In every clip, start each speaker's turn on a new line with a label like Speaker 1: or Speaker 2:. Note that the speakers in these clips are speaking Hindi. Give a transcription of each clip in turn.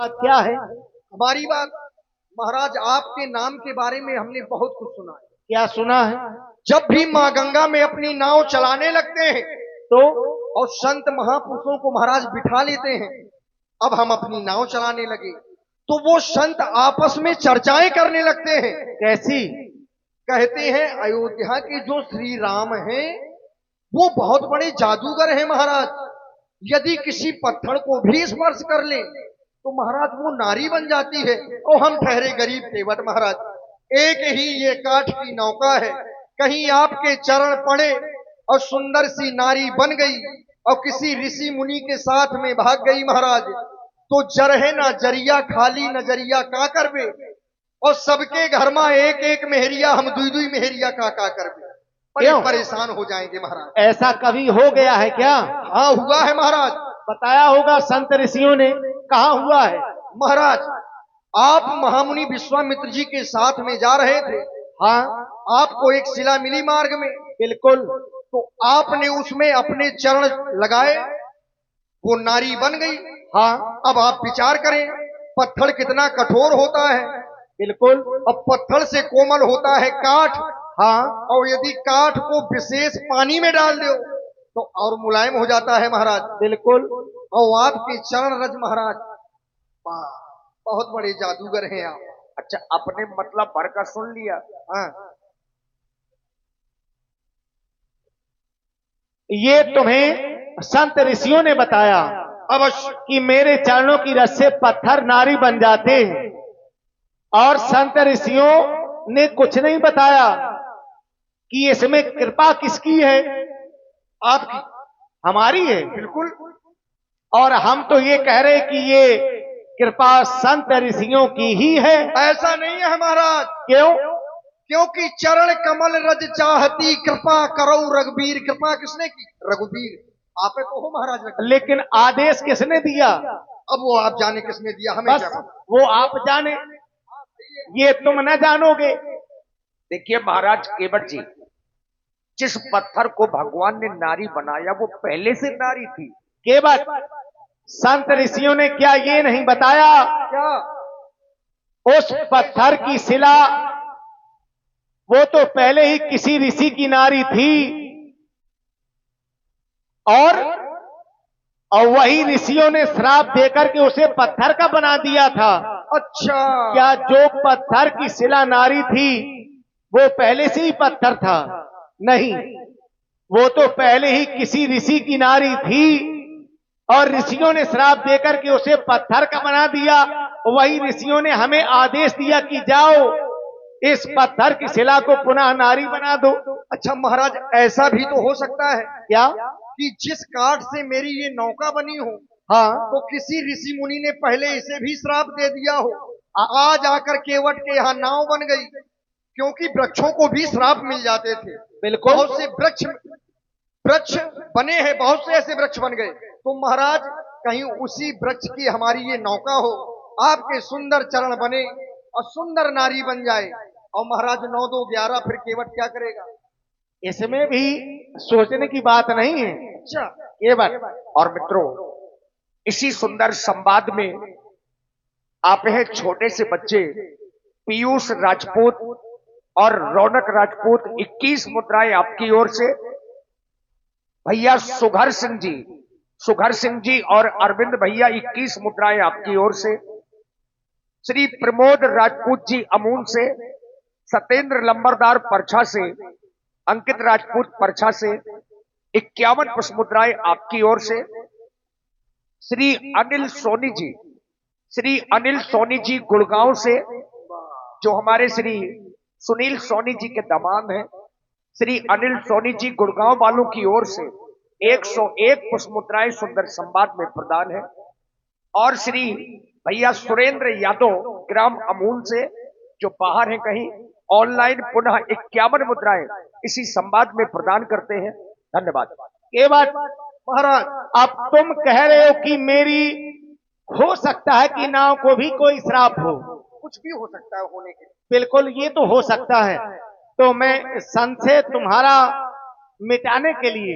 Speaker 1: बात क्या है?
Speaker 2: हमारी बात महाराज, आपके नाम के बारे में हमने बहुत कुछ सुना है।
Speaker 1: क्या सुना है?
Speaker 2: जब भी माँ गंगा में अपनी नाव चलाने लगते हैं
Speaker 1: तो
Speaker 2: और संत महापुरुषों को महाराज बिठा लेते हैं, अब हम अपनी नाव चलाने लगे तो वो संत आपस में चर्चाएं करने लगते हैं।
Speaker 1: कैसी?
Speaker 2: कहते हैं अयोध्या के जो श्री राम हैं वो बहुत बड़े जादूगर हैं महाराज। यदि किसी पत्थर को भी स्पर्श कर ले तो महाराज वो नारी बन जाती है। और हम ठहरे गरीब केवट महाराज, एक ही ये काठ की नौका है, कहीं आपके चरण पड़े और सुंदर सी नारी बन गई और किसी ऋषि मुनि के साथ में भाग गई महाराज, तो जरहे ना जरिया खाली नजरिया का करबे, और सबके घर में एक एक मेहरिया, हम दुई दुई मेहरिया का करबे। बड़े
Speaker 1: क्यों?
Speaker 2: परेशान हो जाएंगे महाराज।
Speaker 1: ऐसा कभी हो गया है क्या?
Speaker 2: हाँ हुआ है महाराज।
Speaker 1: बताया होगा संत ऋषियों ने, कहाँ हुआ है?
Speaker 2: महाराज आप महामुनि विश्वामित्र जी के साथ में जा रहे थे।
Speaker 1: हाँ
Speaker 2: आपको एक शिला मिली मार्ग में,
Speaker 1: बिल्कुल।
Speaker 2: तो आपने उसमें अपने चरण लगाए, वो नारी बन गई।
Speaker 1: हाँ
Speaker 2: अब आप विचार करें, पत्थर कितना कठोर होता है,
Speaker 1: बिल्कुल।
Speaker 2: अब पत्थर से कोमल होता है काठ,
Speaker 1: हाँ
Speaker 2: और यदि काठ को विशेष पानी में डाल दो तो और मुलायम हो जाता है महाराज।
Speaker 1: बिल्कुल।
Speaker 2: और आपके चरण रज महाराज, वाह, बहुत बड़े जादूगर हैं आप।
Speaker 3: अच्छा, अपने मतलब भर का सुन लिया।
Speaker 2: हाँ
Speaker 1: ये तुम्हें संत ऋषियों ने बताया
Speaker 2: अवश्य।
Speaker 1: कि मेरे चरणों की रस से पत्थर नारी बन जाते हैं, और संत ऋषियों ने कुछ नहीं बताया कि इसमें कृपा किसकी है?
Speaker 2: आपकी।
Speaker 1: हमारी है।
Speaker 2: बिल्कुल।
Speaker 1: और हम तो ये कह रहे कि ये कृपा संत ऋषियों की ही है।
Speaker 2: ऐसा नहीं है महाराज।
Speaker 1: क्यों?
Speaker 2: क्योंकि चरण कमल रज चाहती, कृपा करो रघुबीर। कृपा किसने की? रघुबीर। आपे तो हो महाराज रघुबीर।
Speaker 1: लेकिन आदेश किसने दिया?
Speaker 2: अब वो आप जाने किसने दिया, हमें
Speaker 1: बस
Speaker 2: क्या पता।
Speaker 1: वो आप जाने, ये तुम न जानोगे।
Speaker 3: देखिए महाराज केवट जी, जिस पत्थर को भगवान ने नारी बनाया वो पहले से नारी थी।
Speaker 1: केवल संत ऋषियों ने क्या ये नहीं बताया?
Speaker 2: क्या?
Speaker 1: उस पत्थर की शिला वो तो पहले ही किसी ऋषि की नारी थी, और वही ऋषियों ने श्राप देकर के उसे पत्थर का बना दिया था।
Speaker 2: अच्छा।
Speaker 1: क्या जो पत्थर की शिला नारी थी वो पहले से ही पत्थर था? नहीं, वो तो पहले ही किसी ऋषि की नारी थी, और ऋषियों ने श्राप देकर के उसे पत्थर का बना दिया। वही ऋषियों ने हमें आदेश दिया कि जाओ इस पत्थर की शिला को पुनः नारी बना दो।
Speaker 2: अच्छा महाराज, ऐसा भी तो हो सकता है
Speaker 1: क्या?
Speaker 2: कि जिस काठ से मेरी ये नौका बनी हो,
Speaker 1: हाँ
Speaker 2: तो किसी ऋषि मुनि ने पहले इसे भी श्राप दे दिया हो, आज आकर केवट के यहाँ नाव बन गई। क्योंकि वृक्षों को भी श्राप मिल जाते थे।
Speaker 1: बिल्कुल।
Speaker 2: बहुत से वृक्ष वृक्ष बने हैं, बहुत से ऐसे वृक्ष बन गए। तो महाराज कहीं उसी वृक्ष की हमारी ये नौका हो, आपके सुंदर चरण बने और सुंदर नारी बन जाए, और महाराज 9 2 11 फिर केवट क्या करेगा?
Speaker 1: इसमें भी सोचने की बात नहीं है।
Speaker 2: अच्छा।
Speaker 1: केवल
Speaker 3: और मित्रों, इसी सुंदर संवाद में आप हैं छोटे से बच्चे पीयूष राजपूत और रौनक राजपूत, 21 मुद्राएं आपकी ओर से। भैया सुघर सिंह जी और अरविंद भैया 21 मुद्राएं आपकी ओर से। श्री प्रमोद राजपूत जी अमून से, सत्येंद्र लंबरदार परछा से, अंकित राजपूत परछा से 51 पुष्प मुद्राएं आपकी ओर से। श्री अनिल सोनी जी गुड़गांव से, जो हमारे श्री सुनील सोनी जी के दामाद हैं, श्री अनिल सोनी जी गुड़गांव वालों की ओर से 101 पुष्प मुद्राएं सुंदर संवाद में प्रदान है। और श्री भैया सुरेंद्र यादव ग्राम अमूल से, जो बाहर हैं कहीं, ऑनलाइन पुनः 51 मुद्राएं इसी संवाद में प्रदान करते हैं। धन्यवाद।
Speaker 1: केवल
Speaker 2: महाराज
Speaker 1: अब तुम कह रहे हो कि मेरी हो सकता है कि नाव को भी कोई श्राप हो।
Speaker 2: कुछ भी हो सकता है होने के।
Speaker 1: बिल्कुल, ये तो हो सकता है। तो मैं संशय तुम्हारा मिटाने के लिए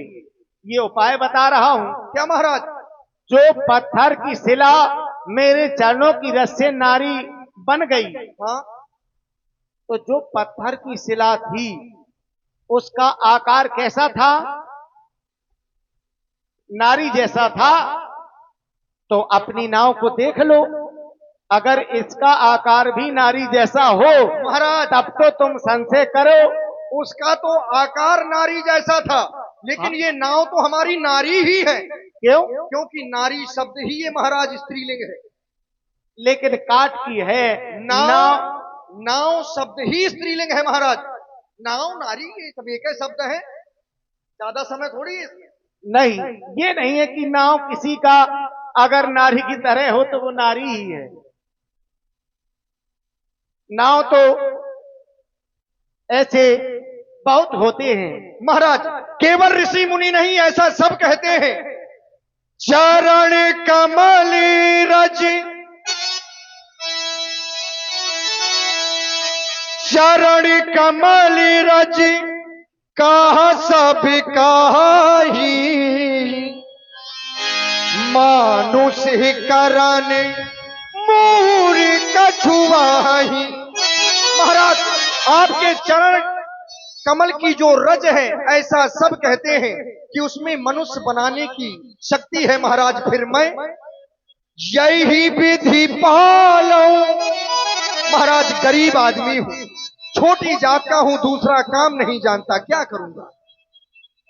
Speaker 1: ये उपाय बता रहा हूं।
Speaker 2: क्या महाराज?
Speaker 1: जो पत्थर की शिला मेरे चरणों की रस से नारी बन गई,
Speaker 2: हाँ,
Speaker 1: तो जो पत्थर की शिला थी उसका आकार कैसा था? नारी जैसा था। तो अपनी नाव को देख लो, अगर इसका आकार भी नारी जैसा हो
Speaker 2: महाराज
Speaker 1: तब तो तुम संशय करो।
Speaker 2: उसका तो आकार नारी जैसा था, लेकिन ये नाव तो हमारी नारी ही है।
Speaker 1: क्यों?
Speaker 2: क्योंकि नारी शब्द ही ये महाराज स्त्रीलिंग है।
Speaker 1: लेकिन काट की है
Speaker 2: नाव नाव शब्द ही स्त्रीलिंग है महाराज। नाव नारी ये सब एक ही शब्द है, ज्यादा समय थोड़ी है इसमें।
Speaker 1: नहीं, ये नहीं है कि नाव किसी का अगर नारी की तरह हो तो वो नारी ही है। नाव तो ऐसे बहुत होते हैं
Speaker 2: महाराज, केवल ऋषि मुनि नहीं, ऐसा सब कहते हैं। चरण कमल रज, चरण कमल रज, कहा सब काही, मानुष करन मूर कछुआही। महाराज, आपके चरण कमल की जो रज है, ऐसा सब कहते हैं कि उसमें मनुष्य बनाने की शक्ति है महाराज। फिर मैं यही विधि पालूं। महाराज, गरीब आदमी हूं, छोटी जात का हूं, दूसरा काम नहीं जानता, क्या करूंगा।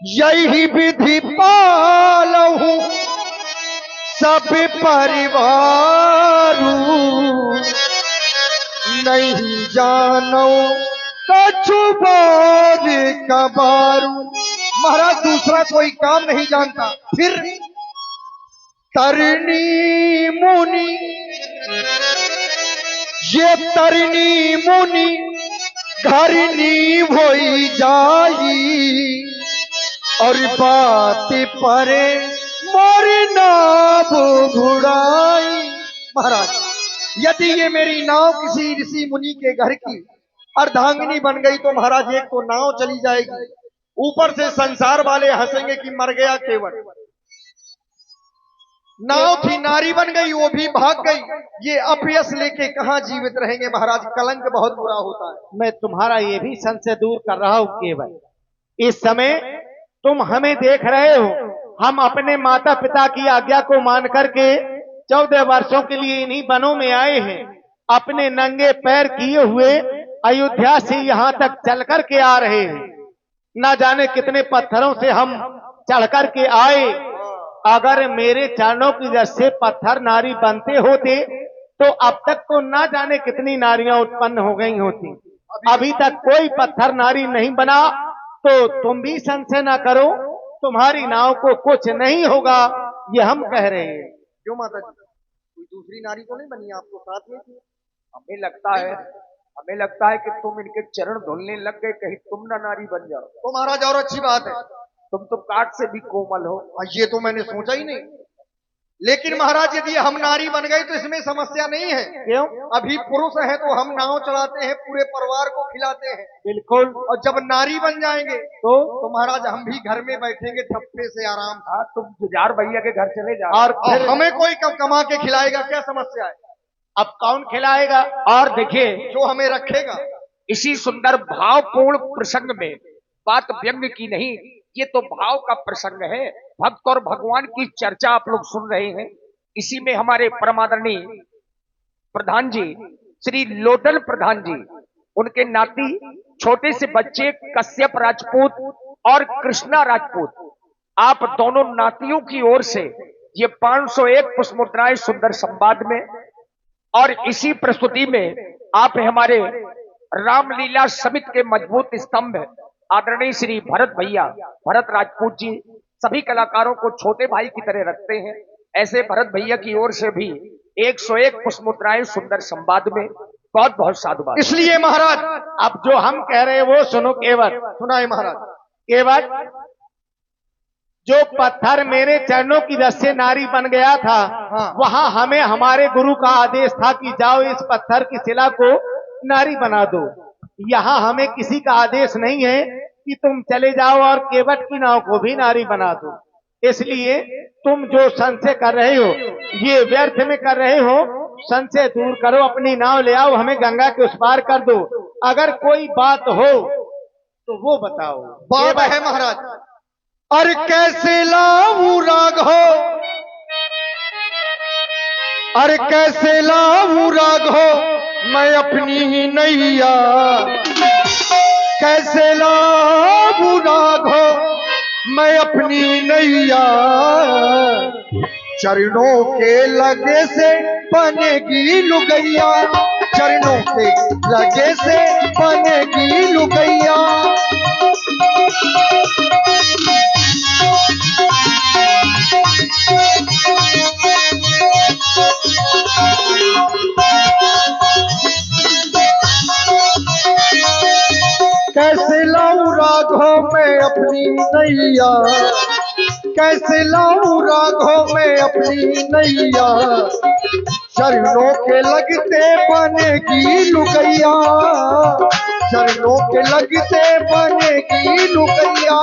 Speaker 2: यही विधि पालूं सब परिवार, नहीं जानो कछु बार कबारू। महाराज, दूसरा कोई काम नहीं जानता। फिर तरनी मुनि, ये तरनी मुनि घरनी होई जाई, और बात परे मोरी नाव घुड़ाई। महाराज, यदि ये मेरी नाव किसी ऋषि मुनि के घर की अर्धांगिनी बन गई तो महाराज एक तो नाव चली जाएगी, ऊपर से संसार वाले हंसेंगे कि मर गया केवट। नाव थी, नारी बन गई, वो भी भाग गई। ये अपयश लेके कहां जीवित रहेंगे महाराज, कलंक बहुत बुरा होता है।
Speaker 1: मैं तुम्हारा ये भी संशय दूर कर रहा हूं केवल। इस समय तुम हमें देख रहे हो, हम अपने माता पिता की आज्ञा को मान करके 14 वर्षों के लिए इन्हीं वनों में आए हैं। अपने नंगे पैर किए हुए अयोध्या से यहाँ तक चल करके आ रहे हैं। न जाने कितने पत्थरों से हम चढ़ करके आए। अगर मेरे चरणों की रस से पत्थर नारी बनते होते तो अब तक तो न जाने कितनी नारियां उत्पन्न हो गई होती। अभी तक कोई पत्थर नारी नहीं बना, तो तुम भी संशय न करो, तुम्हारी नाव को कुछ नहीं होगा, ये हम कह रहे हैं।
Speaker 2: क्यों माता जी, कोई दूसरी नारी तो नहीं बनी, आपको साथ में थी?
Speaker 3: हमें लगता है कि तुम इनके चरण धुलने लग गए, कहीं तुम ना नारी बन जाओ।
Speaker 2: तो महाराज और अच्छी बात है,
Speaker 3: तुम तो काट से भी कोमल हो।
Speaker 2: ये तो मैंने सोचा ही नहीं। लेकिन महाराज, यदि हम नारी बन गए तो इसमें समस्या नहीं है।
Speaker 1: क्यों?
Speaker 2: अभी पुरुष है तो हम नाव चलाते हैं, पूरे परिवार को खिलाते हैं।
Speaker 1: बिल्कुल।
Speaker 2: और जब नारी बन जाएंगे
Speaker 1: तो
Speaker 2: महाराज हम भी घर में बैठेंगे ठप्पे से आराम।
Speaker 3: हाँ, तुम जुझार भैया के घर चले जाओ,
Speaker 2: और फिर हमें कोई कमा के खिलाएगा, क्या समस्या है?
Speaker 1: अब कौन खिलाएगा? और देखिए,
Speaker 2: जो हमें रखेगा।
Speaker 3: इसी सुंदर भावपूर्ण प्रसंग में बात व्यंग की नहीं, ये तो भाव का प्रसंग है। भक्त और भगवान की चर्चा आप लोग सुन रहे हैं। इसी में हमारे परमादरणीय प्रधान जी, श्री लोटन प्रधान जी, उनके नाती छोटे से बच्चे कश्यप राजपूत और कृष्णा राजपूत, आप दोनों नातियों की ओर से ये 501 पुष्प मुद्राएं सुंदर संवाद में, और इसी प्रस्तुति में आप हमारे रामलीला समिति के मजबूत स्तंभ आदरणीय श्री भरत भैया, भरत राजपूत जी, सभी कलाकारों को छोटे भाई की तरह रखते हैं। ऐसे भरत भैया की ओर से भी 101 पुष्प मुद्राएं सुंदर संवाद में बहुत बहुत साधुवाद।
Speaker 2: इसलिए महाराज,
Speaker 1: अब जो हम कह रहे हैं वो सुनो केवल।
Speaker 2: सुनाए महाराज।
Speaker 1: केवल जो पत्थर मेरे चरणों की रस से नारी बन गया था,
Speaker 2: हाँ।
Speaker 1: वहां हमें हमारे गुरु का आदेश था कि जाओ इस पत्थर की शिला को नारी बना दो। यहाँ हमें किसी का आदेश नहीं है कि तुम चले जाओ और केवट की नाव को भी नारी बना दो। इसलिए तुम जो संशय कर रहे हो ये व्यर्थ में कर रहे हो। संशय दूर करो, अपनी नाव ले आओ, हमें गंगा के उस पार कर दो। अगर कोई बात हो तो वो बताओ।
Speaker 2: बात है महाराज। अरे कैसे लाऊं राघव, अरे कैसे लाऊं राघव मैं अपनी ही नैया, कैसे लाऊं राघव मैं अपनी नैया, चरणों के लगे से बनेगी लुगैया, चरणों के लगे से बनेगी लुगैया। कैसे लाऊं राघव मैं अपनी नैया, कैसे लाऊं राघव मैं अपनी नैया, चरणों के लगते बनेगी लुगैया, चरणों के लगते बनेगी लुगैया।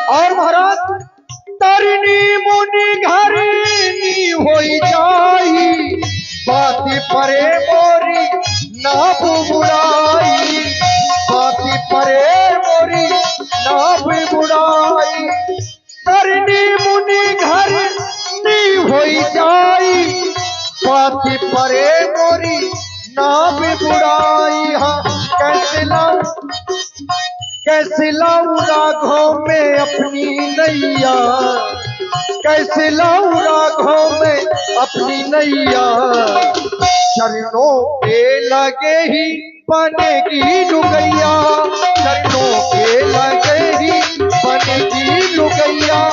Speaker 2: और महाराज तरिणी मुनि घरिणी होई जाई, बाती परे मोरी नाभ बुड़ाई, बाती परे मोरी नाभ बुड़ाई, तरिणी मुनि घरिणी होई जाई, बाती परे मोरी नाभ बुड़ाई। हाँ कैसे लाऊं राघव में अपनी नैया, कैसे लाऊं राघव में अपनी नैया, चरणों पे लगे ही बनेगी लुगैया, चरणों पे लगे ही बनेगी लुगैया।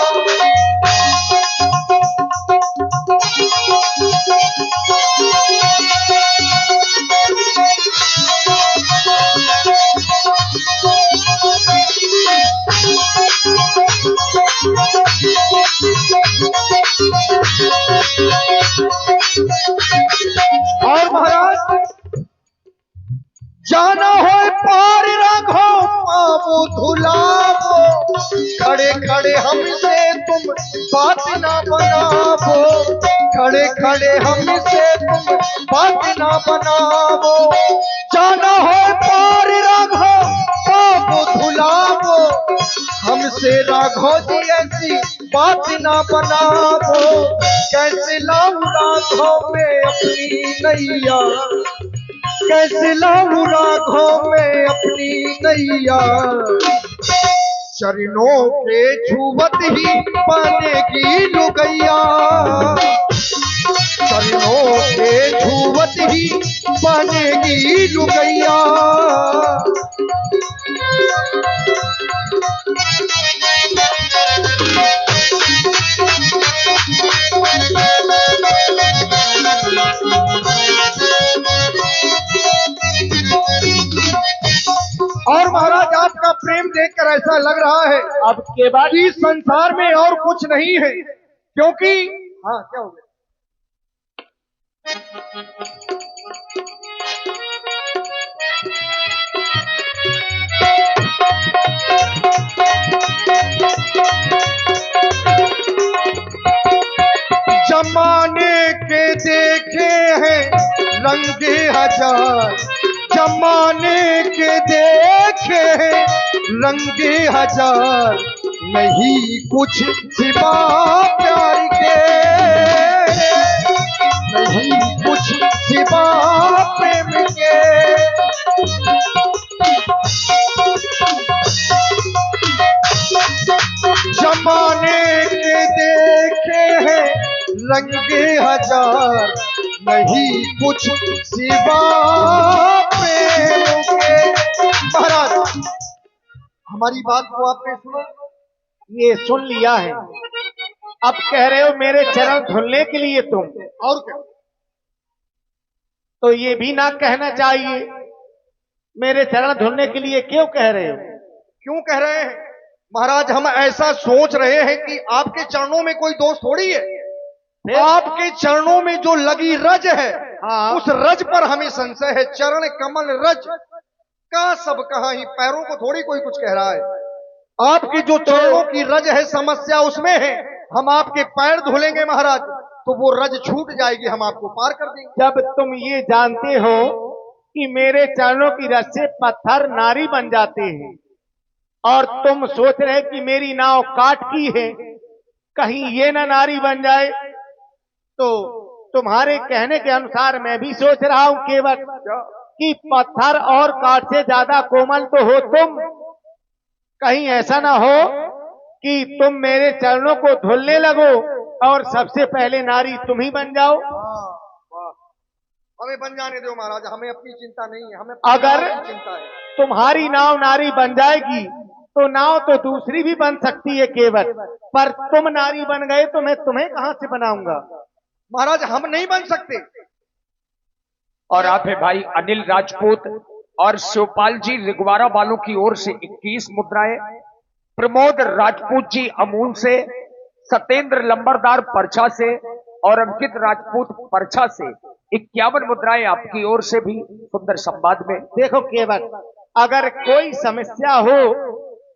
Speaker 2: और महाराज जाना हो पार राघव पावो धुलावो, खड़े खड़े हमसे तुम बात ना बनावो, खड़े खड़े हमसे तुम बात ना बनावो, जाना हो पार राघव पावो धुलावो, हमसे राघव जी ऐसी बात ना बनावो। कैसे लाऊं राघव में अपनी नैया, कैसे लाऊं राघव में अपनी नैया, चरणों के छुवत ही बनेगी लुगैया, चरणों के छुवत ही बनेगी लुगैया। और महाराज आपका प्रेम देखकर ऐसा लग रहा है
Speaker 1: अब के बाद
Speaker 2: इस संसार में और कुछ नहीं है, क्योंकि हाँ क्या हो गया? जमाने के देखे हैं रंगे हजार, जमाने के देखे हैं रंगे हजार, नहीं कुछ सिवा प्यार के, नहीं कुछ सिवा प्रेम के। जमाने के देखे हैं रंगे हजार, नहीं कुछ सिवा प्रेम के। महाराज हमारी बात को आपने सुना?
Speaker 1: ये सुन लिया है। अब कह रहे हो मेरे चरण धुलने के लिए तुम,
Speaker 2: और क्या?
Speaker 1: तो ये भी ना कहना चाहिए मेरे चरण धुलने के लिए क्यों कह रहे हो?
Speaker 2: क्यों कह रहे हैं महाराज? हम ऐसा सोच रहे हैं कि आपके चरणों में कोई दोष थोड़ी है। आपके चरणों में जो लगी रज है,
Speaker 1: हाँ।
Speaker 2: उस रज पर हमें संशय है। चरण कमल रज का सब कहां ही, पैरों को थोड़ी कोई कुछ कह रहा है। आपकी जो चरणों की रज है, समस्या उसमें है। हम आपके पैर धुलेंगे महाराज तो वो रज छूट जाएगी, हम आपको पार कर देंगे।
Speaker 1: जब तुम ये जानते हो कि मेरे चरणों की रज से पत्थर नारी बन जाते हैं और तुम सोच रहे कि मेरी नाव काट की है, कहीं ये ना नारी बन जाए, तो तुम्हारे कहने के अनुसार मैं भी सोच रहा हूं केवल कि पत्थर और काट से ज्यादा कोमल तो हो तुम। कहीं ऐसा ना हो कि तुम मेरे चरणों को धुलने लगो और सबसे पहले नारी तुम ही बन जाओ।
Speaker 2: हमें बन जाने दो महाराज, हमें अपनी चिंता नहीं है, हमें
Speaker 1: अगर
Speaker 2: चिंता है।
Speaker 1: तुम्हारी नाव नारी बन जाएगी तो नाव तो दूसरी भी बन सकती है केवल, पर तुम नारी बन गए तो मैं तुम्हें कहां से बनाऊंगा?
Speaker 2: महाराज हम नहीं बन सकते।
Speaker 3: और आप है भाई अनिल राजपूत और शिवपाल जी रिगवारा वालों की ओर से 21 मुद्राएं, प्रमोद राजपूत जी अमूल से, सत्येंद्र लंबरदार परछा से और अंकित राजपूत परछा से 51 मुद्राएं आपकी ओर से भी सुंदर संवाद में।
Speaker 1: देखो केवल अगर कोई समस्या हो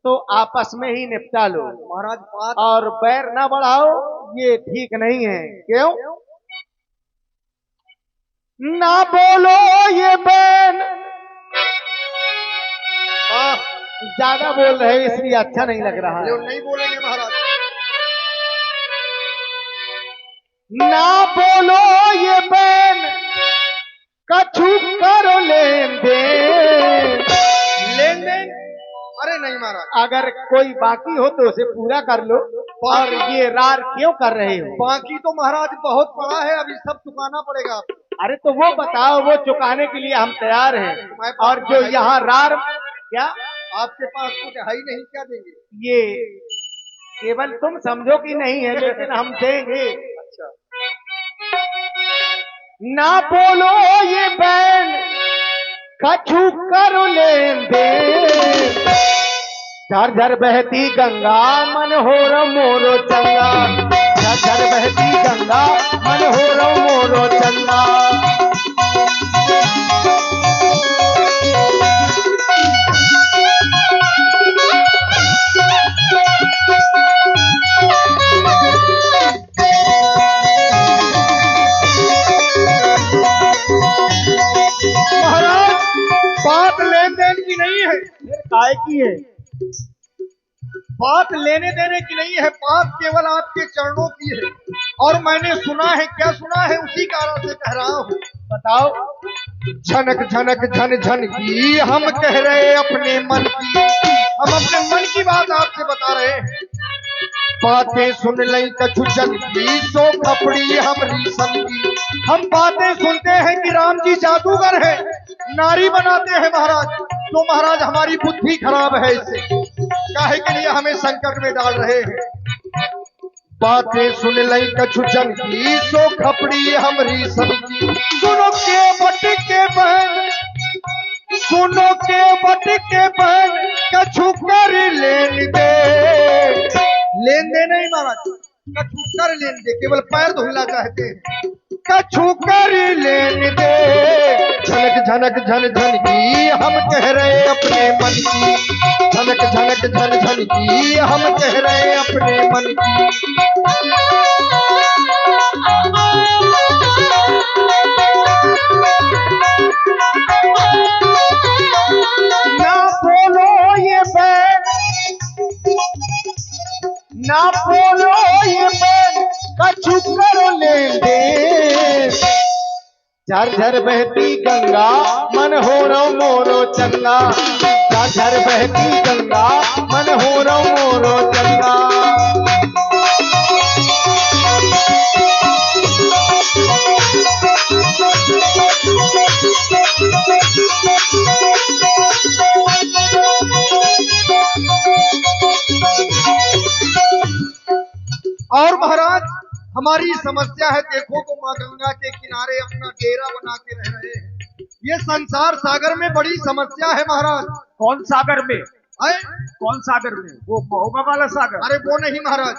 Speaker 1: तो आपस में ही निपटा लो
Speaker 2: महाराज बात
Speaker 1: और पैर ना बढ़ाओ, ये ठीक नहीं है। क्यों ना बोलो ये बहन? ज्यादा बोल रहे हो इसलिए अच्छा नहीं लग रहा है।
Speaker 2: नहीं बोलेंगे महाराज।
Speaker 1: ना बोलो ये बहन, कछु करो लेन देन।
Speaker 2: लेन देन? अरे नहीं महाराज,
Speaker 1: अगर कोई बाकी हो तो उसे पूरा कर लो। और ये रार क्यों कर रहे हो?
Speaker 2: बाकी तो महाराज बहुत पड़ा है, अभी सब चुकाना पड़ेगा आपको।
Speaker 1: अरे तो वो बताओ, वो चुकाने के लिए हम तैयार हैं। और जो यहाँ रार, क्या
Speaker 2: आपके पास कुछ है ही नहीं, क्या देंगे?
Speaker 1: ये केवल तुम समझो कि नहीं है, लेकिन हम देंगे।
Speaker 2: अच्छा।
Speaker 1: ना बोलो ये बहन, कछु करो लेन देन। झरझर बहती गंगा मन हो रो मोरो चंगा, झरझर बहती गंगा मन हो रो मोरो चंगा।
Speaker 2: महाराज बात लेन देन की नहीं है,
Speaker 1: काय की है?
Speaker 2: बात लेने देने की नहीं है, बात केवल आपके चरणों की है। और मैंने सुना है, क्या सुना है उसी कारण से कह रहा हूँ।
Speaker 1: बताओ।
Speaker 2: झनक झनक झन झन की हम कह रहे अपने मन की, हम अपने मन की बात आपसे बता रहे हैं। बातें सुन लई कछु जन की, सो खपड़ी हमरी सन की। हम बातें सुनते हैं कि राम जी जादूगर है, नारी बनाते हैं महाराज। तो महाराज हमारी बुद्धि खराब है, इससे काहे के लिए हमें संकट में डाल रहे हैं। बातें सुन लई कछु जन की, सो खपड़ी हमरी सन की। सुनो के बट के बहन, सुनो के बट के बहन, कछु कर लेन दे। लेन दे नहीं महाराज, कछु कर लेन दे, केवल पैर धुलना चाहते हैं। कछु कर लेन दे। झनक झनक झन झन की हम कह रहे अपने मन की, झनक झनक झन झन की हम कह रहे अपने मन की।
Speaker 1: ना बोलो ये बहन, ना बोलो ये बहन, कछु करो लेन देन। झरझर बहती गंगा मन हो रो मोरो चंगा, झरझर बहती गंगा मन हो रो मोरो चंगा।
Speaker 2: और महाराज हमारी समस्या है, देखो तो माँ गंगा के किनारे अपना डेरा बना के रह रहे हैं। ये संसार सागर में बड़ी समस्या है महाराज।
Speaker 3: कौन सागर में? कौन सागर में? वो महोबा वाला सागर?
Speaker 2: अरे वो नहीं महाराज,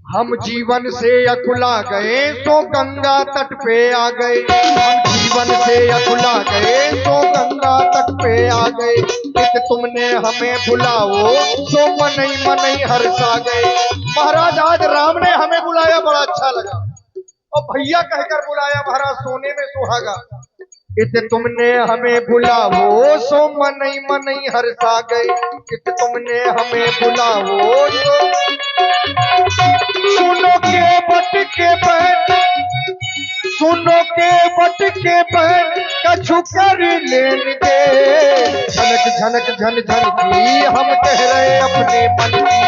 Speaker 2: हम जीवन से अकुला गए तो गंगा तट पे आ गए। हम जीवन से अकुला गए तो गंगा तट पे आ गए। इत तुमने हमें बुलाओ तो मनई मनई हर्षा गए। महाराज आज राम ने हमें बुलाया, बड़ा अच्छा लगा, और भैया कहकर बुलाया महाराज, सोने में सुहागा। इत तुमने हमें बुलाओ सो मनई मनई हर्षा गए। इत तुमने हमें बुलाओ सो सुनो के बट के बहन, सुनो के बट के बहन कछु कर लेन दे। झनक झनक झन झन की हम कह रहे अपने मन की।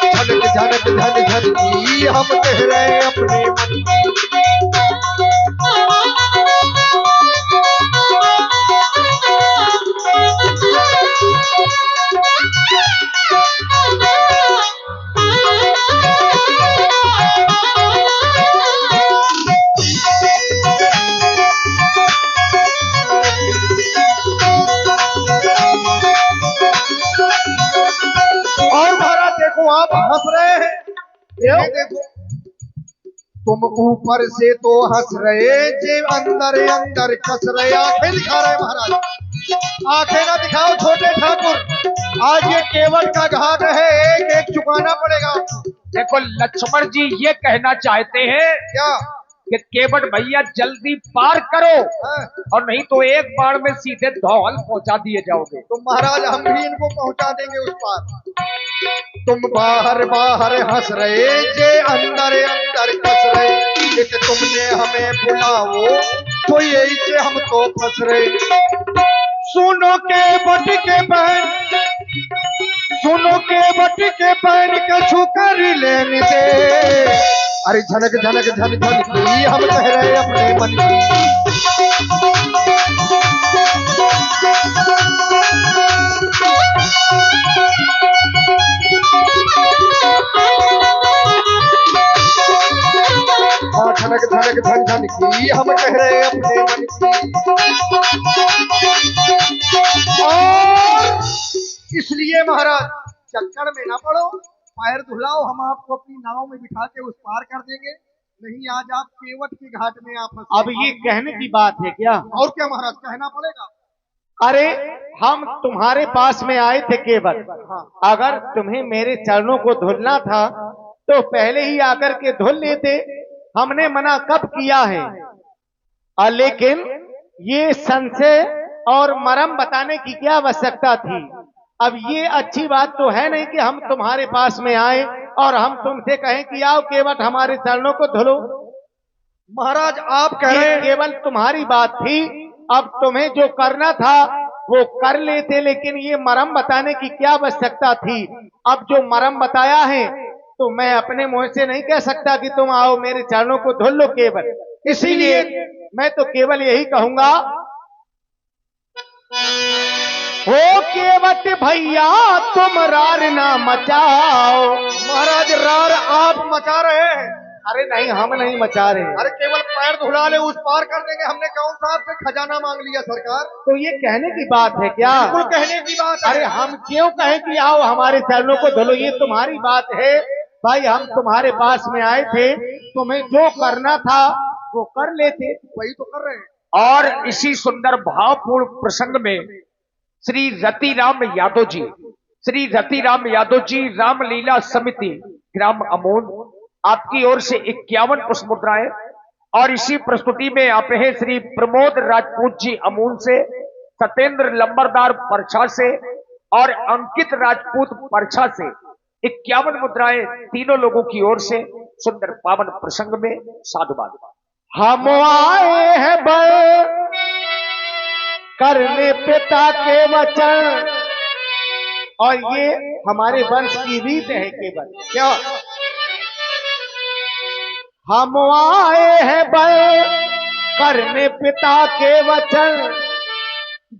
Speaker 2: झनक झनक झन झन की हम कह रहे अपने मन की। आप हंस रहे हैं, ये देखो, तुम ऊपर से तो हंस रहे जे अंदर अंदर कस रहे। आंखें दिखा रहे महाराज, आंखें ना दिखाओ छोटे ठाकुर, आज ये केवट का घाट है, एक एक चुकाना पड़ेगा।
Speaker 3: देखो लक्ष्मण जी ये कहना चाहते हैं
Speaker 2: क्या
Speaker 3: कि केवट भैया जल्दी पार करो, और नहीं तो एक बार में सीधे धौल पहुंचा दिए जाओगे।
Speaker 2: तो महाराज हम भी इनको पहुंचा देंगे उस पार। तुम बाहर बाहर हंस रहे जे अंदर अंदर कस रहे। कि तुमने हमें बुलाओ तो यही से हम तो फंस रहे। सुनो के बट के बहन, सुनो के बट के बहन कछु कर लेने दे। अरे झनक झनक झन झन की हम कह रहे अपने मन की। झनक झनक झन झन की हम कह रहे अपने मन की। और इसलिए महाराज चक्कर में ना पड़ो, पैर धुलाओ, हम आपको अपनी नाव में बिठा के उस पार कर देंगे। नहीं आज आप केवट के घाट में आप
Speaker 1: अब ये कहने की बात है क्या?
Speaker 2: और क्या महाराज, कहना पड़ेगा।
Speaker 1: अरे हम तुम्हारे पास में आए थे केवट, अगर तुम्हें मेरे चरणों को धुलना था तो पहले ही आकर के धुल लेते, हमने मना कब किया है? लेकिन ये संशय और मरम बताने की क्या आवश्यकता थी? अब ये अच्छी बात तो है नहीं कि हम तुम्हारे पास में आए और हम तुमसे कहें कि आओ केवट हमारे चरणों को धुलो।
Speaker 2: महाराज आप कह रहे हैं
Speaker 1: केवल तुम्हारी बात थी, अब तुम्हें जो करना था वो कर लेते, लेकिन ये मरम बताने की क्या आवश्यकता थी? अब जो मरम बताया है तो मैं अपने मुंह से नहीं कह सकता कि तुम आओ मेरे चरणों को धुल लो केवल। इसीलिए मैं तो केवल यही कहूंगा, हो केवट भैया तुम रार ना मचाओ।
Speaker 2: महाराज रार आप मचा रहे हैं।
Speaker 1: अरे नहीं, हम नहीं मचा रहे।
Speaker 2: अरे केवल पैर धुला ले उस पार कर देंगे। हमने कौन सा आपसे खजाना मांग लिया सरकार?
Speaker 1: तो ये कहने की बात है क्या?
Speaker 2: बिल्कुल कहने की बात है।
Speaker 1: अरे हम क्यों कहें कि आओ हमारे चरणों को धुलो? ये तुम्हारी बात है भाई, हम तुम्हारे पास में आए थे, तुम्हें जो करना था वो कर लेते।
Speaker 2: वही तो कर रहे हैं।
Speaker 3: और इसी सुंदर भावपूर्ण प्रसंग में श्री रतिराम यादव जी, श्री रतिराम यादव जी रामलीला समिति ग्राम अमोन, आपकी ओर से 51 पुष्प मुद्राएं, और इसी प्रस्तुति में आप हैं श्री प्रमोद राजपूत जी अमून से, सत्येंद्र लंबरदार परछा से और अंकित राजपूत परछा से 51 मुद्राएं तीनों लोगों की ओर से सुंदर पावन प्रसंग में साधुवाद।
Speaker 1: हम आए हैं बल करने पिता के वचन, और ये हमारे वंश की रीत है केवल। क्या हम आए हैं बल करने पिता के वचन,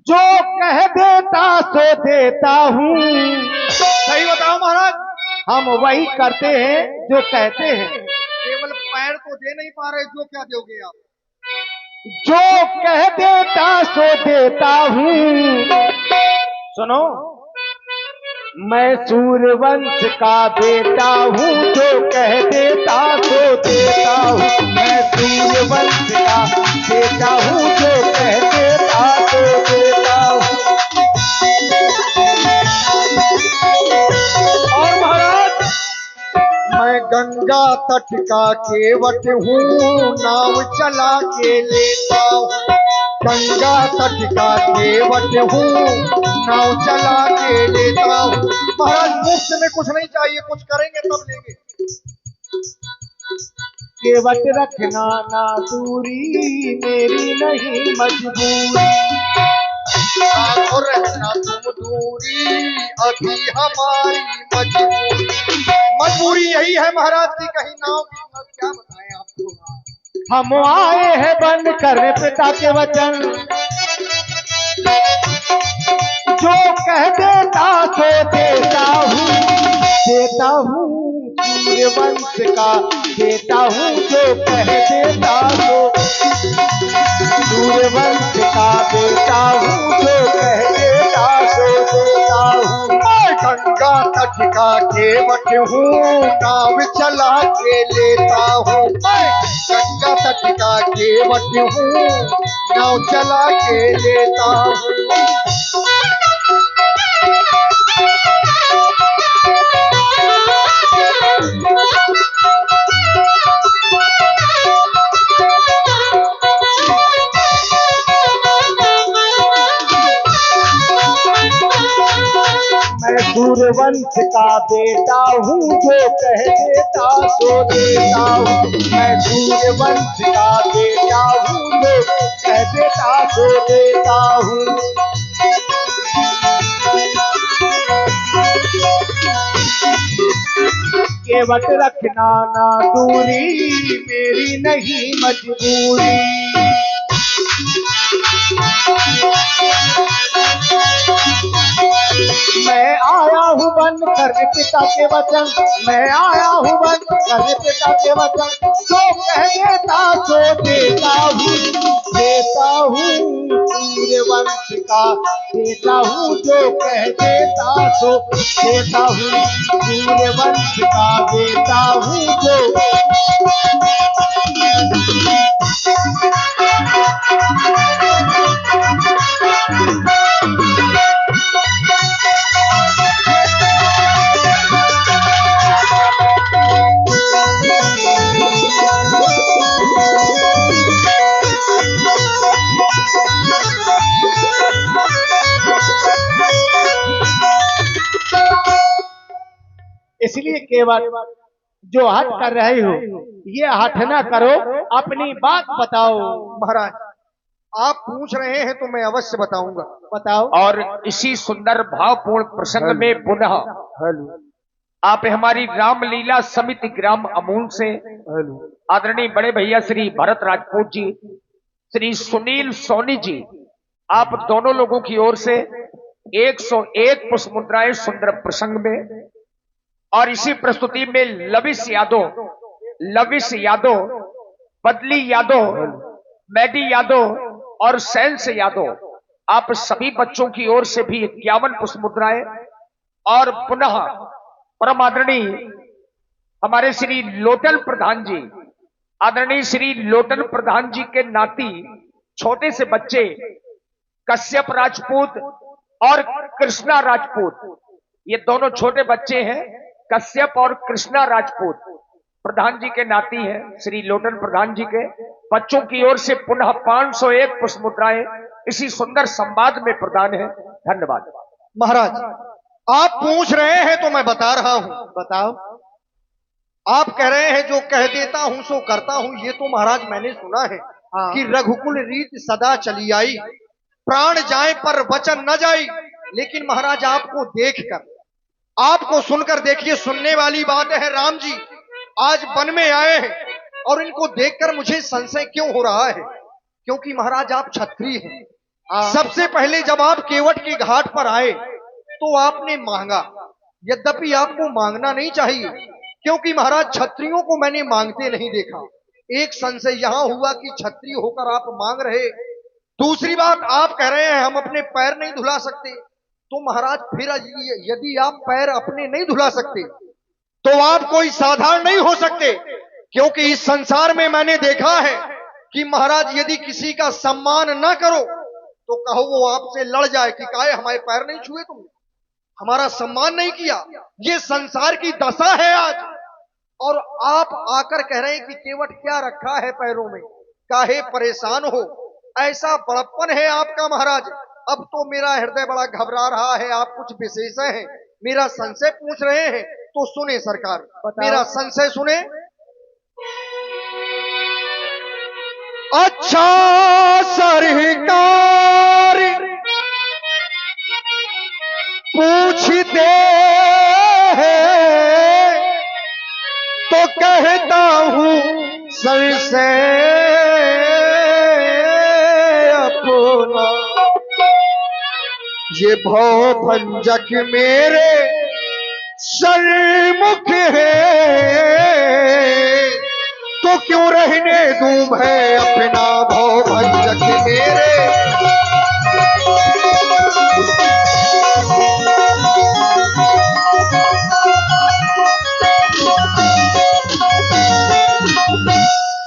Speaker 1: जो कह देता सो देता हूँ।
Speaker 2: सही बताओ महाराज,
Speaker 1: हम वही करते हैं जो कहते हैं।
Speaker 2: केवल पैर तो दे नहीं पा रहे, जो क्या दोगे आप?
Speaker 1: जो कह देता सो देता हूँ। सुनो, मैं सूर्यवंश का बेटा हूँ, जो कह देता सो देता हूँ। मैं सूर्यवंश का बेटा हूँ, जो कह देता सो देता हूँ। और महाराज,
Speaker 2: मैं गंगा तट का केवट हूँ, नाव चला के लेता हूँ। गंगा तट का केवट हूँ, नाव चला के लेता हूँ। महाराज मुफ्त में कुछ नहीं चाहिए, कुछ करेंगे तब लेंगे।
Speaker 1: केवट रखना ना दूरी, मेरी नहीं मजबूरी।
Speaker 2: और रहना तुम दूरी, अभी हमारी मजबूरी। मजबूरी यही है महाराज की, कहीं नाव की क्या बताएं आपको।
Speaker 1: हम आए हैं बंद करने पिता के वचन, जो कह देता सो देता हूँ। देता हूँ सूर्यवंश का बेटा हूँ, जो कह देता सो। सूर्यवंश का बेटा हूँ, जो कह देता सो देता हूँ।
Speaker 2: मैं गंगा तट का केवट हूँ, नाव चला के लेता हूँ। मैं गंगा तट का केवट हूँ, नाव चला के लेता हूँ।
Speaker 1: मैं सूर्यवंश का बेटा हूँ, जो कह देता सो देता हूँ। मैं सूर्यवंश का बेटा हूँ, जो कह देता सो देता हूँ। केवट रखना ना दूरी, मेरी नहीं मजबूरी। मैं आया हूँ बंद करने पिता के वचन, मैं आया हूँ बंद करने पिता के वचन, जो कह देता सो देता हूँ। देता हूँ सूर्यवंश का बेटा हूँ, जो कह देता सो देता हूँ। सूर्यवंश का बेटा हूँ, जो इसलिए केवल जो हट कर रहे हो, ये हट ना करो, अपनी बात बताओ।
Speaker 2: महाराज आप पूछ रहे हैं तो मैं अवश्य बताऊंगा।
Speaker 1: बताओ।
Speaker 3: और इसी सुंदर भावपूर्ण प्रसंग में पुनः आप हमारी रामलीला समिति ग्राम अमूल से आदरणीय बड़े भैया श्री भरत राजपूत जी, श्री सुनील सोनी जी, आप दोनों लोगों की ओर से 101 पुष्प मुद्राएं सुंदर प्रसंग में, और इसी प्रस्तुति में लविश यादव, बदली यादव, मैडी यादव और सैंस यादव, आप सभी बच्चों की ओर से भी 51 पुष्प मुद्राएं, और पुनः परम आदरणीय हमारे श्री लोटन प्रधान जी, आदरणीय श्री लोटन प्रधान जी के नाती छोटे से बच्चे कश्यप राजपूत और कृष्णा राजपूत, ये दोनों छोटे बच्चे हैं, कश्यप और कृष्णा राजपूत प्रधान जी के नाती हैं, श्री लोटन प्रधान जी के बच्चों की ओर से पुनः 501 पुष्प मुद्राएं इसी सुंदर संवाद में प्रदान है। धन्यवाद।
Speaker 2: महाराज आप पूछ रहे हैं तो मैं बता रहा हूं।
Speaker 1: बताओ।
Speaker 2: आप कह रहे हैं जो कह देता हूं सो करता हूं, ये तो महाराज मैंने सुना है कि रघुकुल रीत सदा चली आई, प्राण जाए पर वचन न जाई। लेकिन महाराज आपको देखकर, आपको सुनकर देखिए, सुनने वाली बात है, राम जी आज वन में आए हैं और इनको देखकर मुझे संशय क्यों हो रहा है, क्योंकि महाराज आप क्षत्रिय हैं। सबसे पहले जब आप केवट के घाट पर आए तो आपने मांगा, यद्यपि आपको मांगना नहीं चाहिए, क्योंकि महाराज क्षत्रियों को मैंने मांगते नहीं देखा। एक संशय यहां हुआ कि क्षत्रिय होकर आप मांग रहे। दूसरी बात, आप कह रहे हैं हम अपने पैर नहीं धुला सकते, तो महाराज फिर यदि आप पैर अपने नहीं धुला सकते तो आप कोई साधारण नहीं हो सकते, क्योंकि इस संसार में मैंने देखा है कि महाराज यदि किसी का सम्मान न करो तो कहो वो आपसे लड़ जाए कि काहे हमारे पैर नहीं छुए तुमने, हमारा सम्मान नहीं किया। ये संसार की दशा है आज। और आप आकर कह रहे हैं कि केवट क्या रखा है पैरों में, काहे परेशान हो, ऐसा बड़प्पन है आपका महाराज। अब तो मेरा हृदय बड़ा घबरा रहा है, आप कुछ विशेष हैं, मेरा संशय पूछ रहे हैं तो सुने सरकार, मेरा संशय सुने। अच्छा सरकार पूछते हैं तो कहता हूं संशय अपना, ये भव भंजक मेरे सन्मुख है तो क्यों रहने दूं मैं अपना भव भंजक मेरे।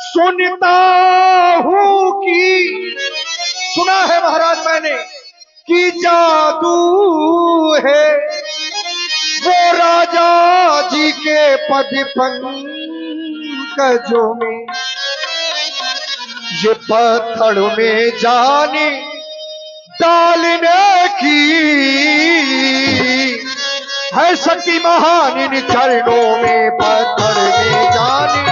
Speaker 2: सुनता हूं कि सुना है महाराज मैंने कि जादू है वो राजा जी के पद पंकजों में, ये पत्थर में जाने डालने की है शक्ति महान इन चरणों में, पत्थर में जाने।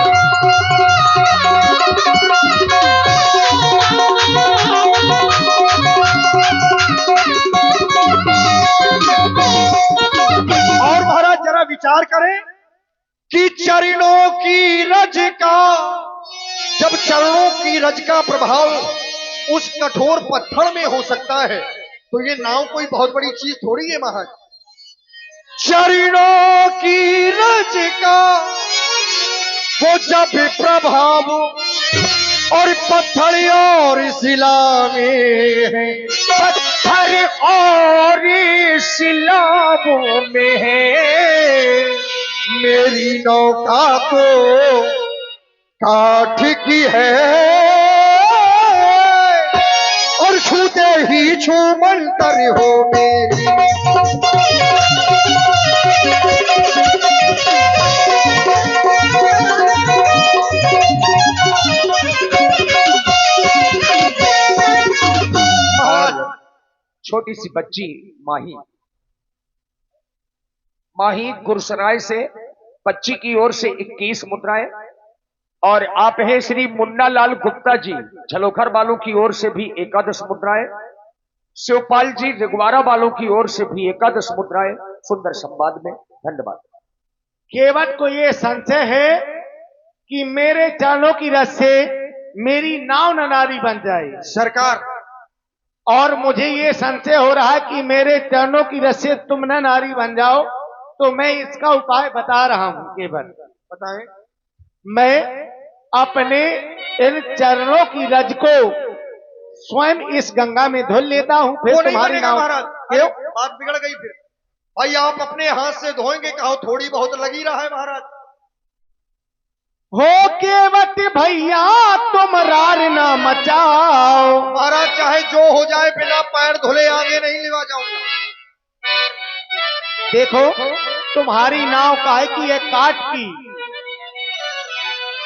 Speaker 2: और महाराज जरा विचार करें कि चरणों की रज का, जब चरणों की रज का प्रभाव उस कठोर पत्थर में हो सकता है तो ये नाव कोई बहुत बड़ी चीज थोड़ी है महाराज। चरणों की रज का वो जब प्रभाव और पत्थर और शिला में है, पत्थर और शिलाओं में है, मेरी नौका तो काठ की है और छूते ही छूमंतर हो मेरी।
Speaker 3: छोटी सी बच्ची माही, माही गुरसराय से बच्ची की ओर से 21 मुद्राएं, और आप हैं श्री मुन्ना लाल गुप्ता जी झलोखर वालों की ओर से भी 11 मुद्राएं, शिवपाल जी रिगवारा वालों की ओर से भी 11 मुद्राएं। सुंदर संवाद में धन्यवाद।
Speaker 1: केवट को ये संशय है कि मेरे चरणों की रस से मेरी नाव ननारी बन जाए
Speaker 2: सरकार,
Speaker 1: और मुझे ये संशय हो रहा है कि मेरे चरणों की रस से तुम न नारी बन जाओ, तो मैं इसका उपाय बता रहा हूं। केवट
Speaker 2: बताएं।
Speaker 1: मैं अपने इन चरणों की रज को स्वयं इस गंगा में धुल लेता हूं, फिर तुम्हारी नाव।
Speaker 2: महाराज क्यों बात बिगड़ गई फिर? भाई आप अपने हाथ से धोएंगे, कहो थोड़ी बहुत लगी रहा है महाराज।
Speaker 1: हो केवट भैया तुम रार ना मचाओ,
Speaker 2: महाराज चाहे जो हो जाए बिना पैर धुले आगे नहीं लेवा जाऊंगा।
Speaker 1: देखो तुम्हारी नाव काहे की है, काठ की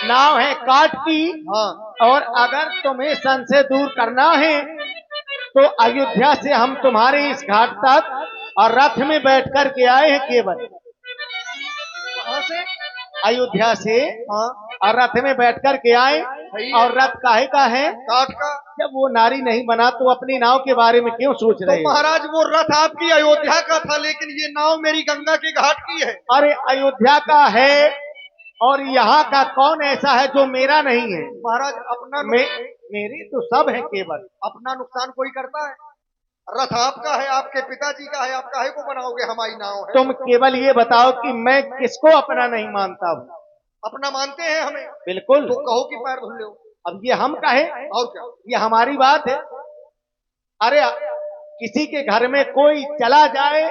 Speaker 1: नाव है, काठ की।
Speaker 2: हाँ।
Speaker 1: और अगर तुम्हें संशय दूर करना है तो अयोध्या से हम तुम्हारे इस घाट तक और रथ में बैठ कर के आए हैं। केवल
Speaker 2: कहां से?
Speaker 1: अयोध्या से।
Speaker 2: हाँ।
Speaker 1: और रथ में बैठ कर के आए। और रथ काहे का है?
Speaker 2: काठ का।
Speaker 1: जब वो नारी नहीं बना तो अपनी नाव के बारे में क्यों सोच रहे?
Speaker 2: तो महाराज वो रथ आपकी अयोध्या का था, लेकिन ये नाव मेरी गंगा के घाट की है।
Speaker 1: अरे अयोध्या का है, और यहाँ का कौन ऐसा है जो मेरा नहीं है?
Speaker 2: महाराज अपना
Speaker 1: मेरी तो सब है। केवल
Speaker 2: अपना नुकसान कोई करता है? रथ आपका है, आपके पिताजी का है, आप काहे को बनाओगे? हमारी नाव है।
Speaker 1: तुम केवल ये बताओ कि मैं किसको अपना नहीं मानता हूँ?
Speaker 2: अपना मानते हैं हमें।
Speaker 1: बिल्कुल।
Speaker 2: तो कहो कि पैर धुल लो।
Speaker 1: अब ये हम कहे
Speaker 2: और क्या?
Speaker 1: ये हमारी बात है। अरे किसी के घर में कोई चला जाए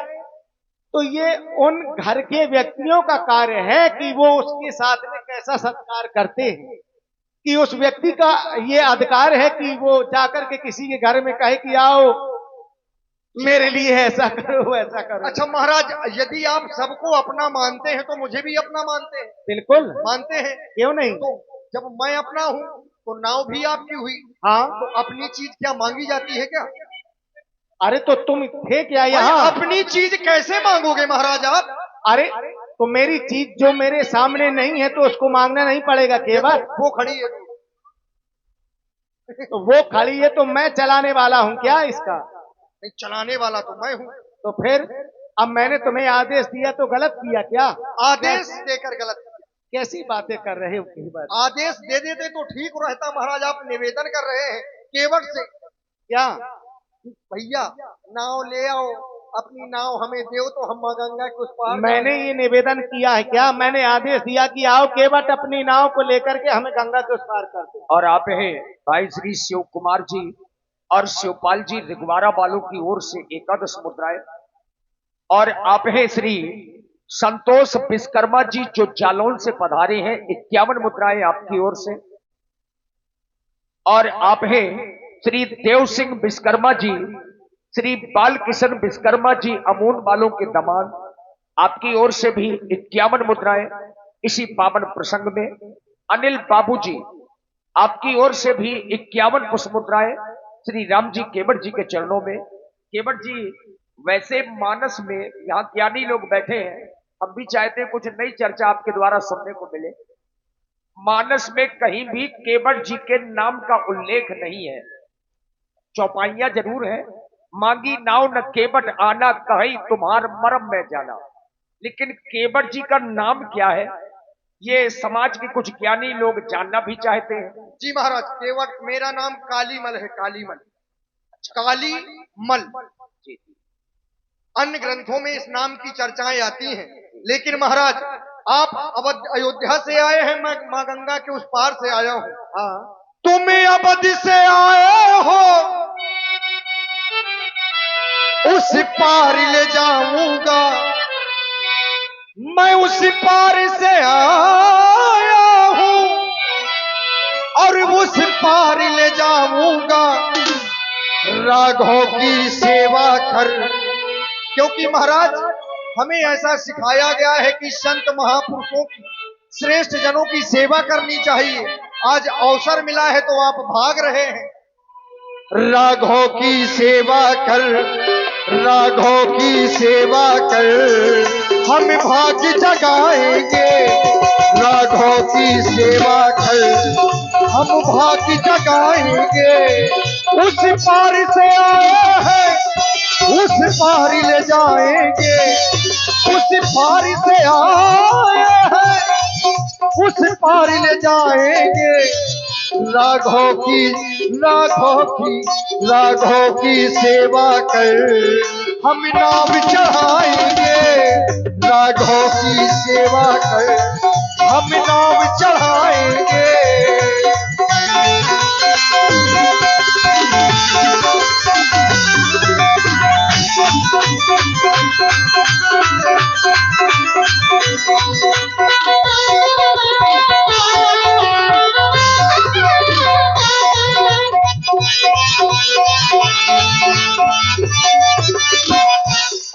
Speaker 1: तो ये उन घर के व्यक्तियों का कार्य है कि वो उसके साथ में कैसा सत्कार करते हैं, कि उस व्यक्ति का ये अधिकार है कि वो जाकर के किसी के घर में कहे कि आओ मेरे लिए ऐसा करो ऐसा करो।
Speaker 2: अच्छा महाराज, यदि आप सबको अपना मानते हैं तो मुझे भी अपना मानते हैं?
Speaker 1: बिल्कुल
Speaker 2: मानते हैं।
Speaker 1: क्यों नहीं?
Speaker 2: तो जब मैं अपना हूं तो नाव भी आपकी हुई।
Speaker 1: हाँ,
Speaker 2: तो अपनी चीज क्या मांगी जाती है क्या?
Speaker 1: अरे तो तुम थे क्या यहाँ?
Speaker 2: अपनी चीज कैसे मांगोगे महाराज आप?
Speaker 1: अरे तो मेरी चीज जो मेरे सामने नहीं है तो उसको मांगना नहीं पड़ेगा केवल?
Speaker 2: वो खड़ी है
Speaker 1: तो वो खड़ी है तो मैं चलाने वाला हूँ क्या इसका?
Speaker 2: नहीं, चलाने वाला तो मैं हूँ।
Speaker 1: तो फिर अब मैंने तुम्हें आदेश दिया तो गलत किया क्या?
Speaker 2: आदेश देकर गलत?
Speaker 1: कैसी बातें कर रहे हो?
Speaker 2: आदेश दे देते तो ठीक रहता महाराज। आप निवेदन कर रहे हैं केवट से
Speaker 1: क्या?
Speaker 2: भैया नाव ले आओ, अपनी नाव हमें दो तो हम गंगा के उस पार।
Speaker 1: मैंने ये निवेदन किया है क्या? मैंने आदेश दिया कि आओ केवट अपनी नाव को लेकर के हमें गंगा के उस पार कर दो।
Speaker 3: और आप हैं भाई श्री शिव कुमार जी और शिवपाल जी रिगवारा वालों की ओर से 11 मुद्राएं, और आप हैं श्री संतोष विश्वकर्मा जी जो जालौन से पधारे हैं 51 मुद्राएं आपकी ओर से, और आप हैं श्री देव सिंह विश्वकर्मा जी, श्री बालकिशन विश्वकर्मा जी अमून वालों के दामाद, आपकी ओर से भी 51 मुद्राएं। इसी पावन प्रसंग में अनिल बाबू जी आपकी ओर से भी 51 पुष्प मुद्राएं श्री राम जी केवट जी के चरणों में। केवट जी वैसे मानस में यहाँ ज्ञानी लोग बैठे हैं, हम भी चाहते हैं कुछ नई चर्चा आपके द्वारा सुनने को मिले। मानस में कहीं भी केवट जी के नाम का उल्लेख नहीं है। चौपाइयां जरूर है, मांगी नाव न केवट आना कहीं तुम्हार मरम में जाना, लेकिन केवट जी का नाम क्या है ये समाज के कुछ ज्ञानी लोग जानना भी चाहते हैं।
Speaker 2: जी महाराज, केवट मेरा नाम कालीमल है, कालीमल, कालीमल। अन्य ग्रंथों में इस नाम की चर्चाएं आती हैं, लेकिन महाराज आप अयोध्या से आए हैं, मैं माँ गंगा के उस पार से आया हूँ।
Speaker 1: हाँ,
Speaker 2: तुम अवध से आए हो, उस पार ले जाऊंगा, मैं उस पार से आया हूं और उस पार ले जाऊंगा राघव की सेवा कर। क्योंकि महाराज हमें ऐसा सिखाया गया है कि संत महापुरुषों की, श्रेष्ठ जनों की सेवा करनी चाहिए। आज अवसर मिला है तो आप भाग रहे हैं। राघव की सेवा कर, राघव की सेवा कर, हम भाग जगाएंगे। राघव की सेवा कर, हम भाग जगाएंगे। उस पार से आए हैं, उस पार ले जाएंगे। उस पार से आए हैं, उस पार ले जाएंगे। राघव की सेवा कर, हम नाम चढ़ाएंगे। राघव की सेवा कर, हम नाम चढ़ाएंगे।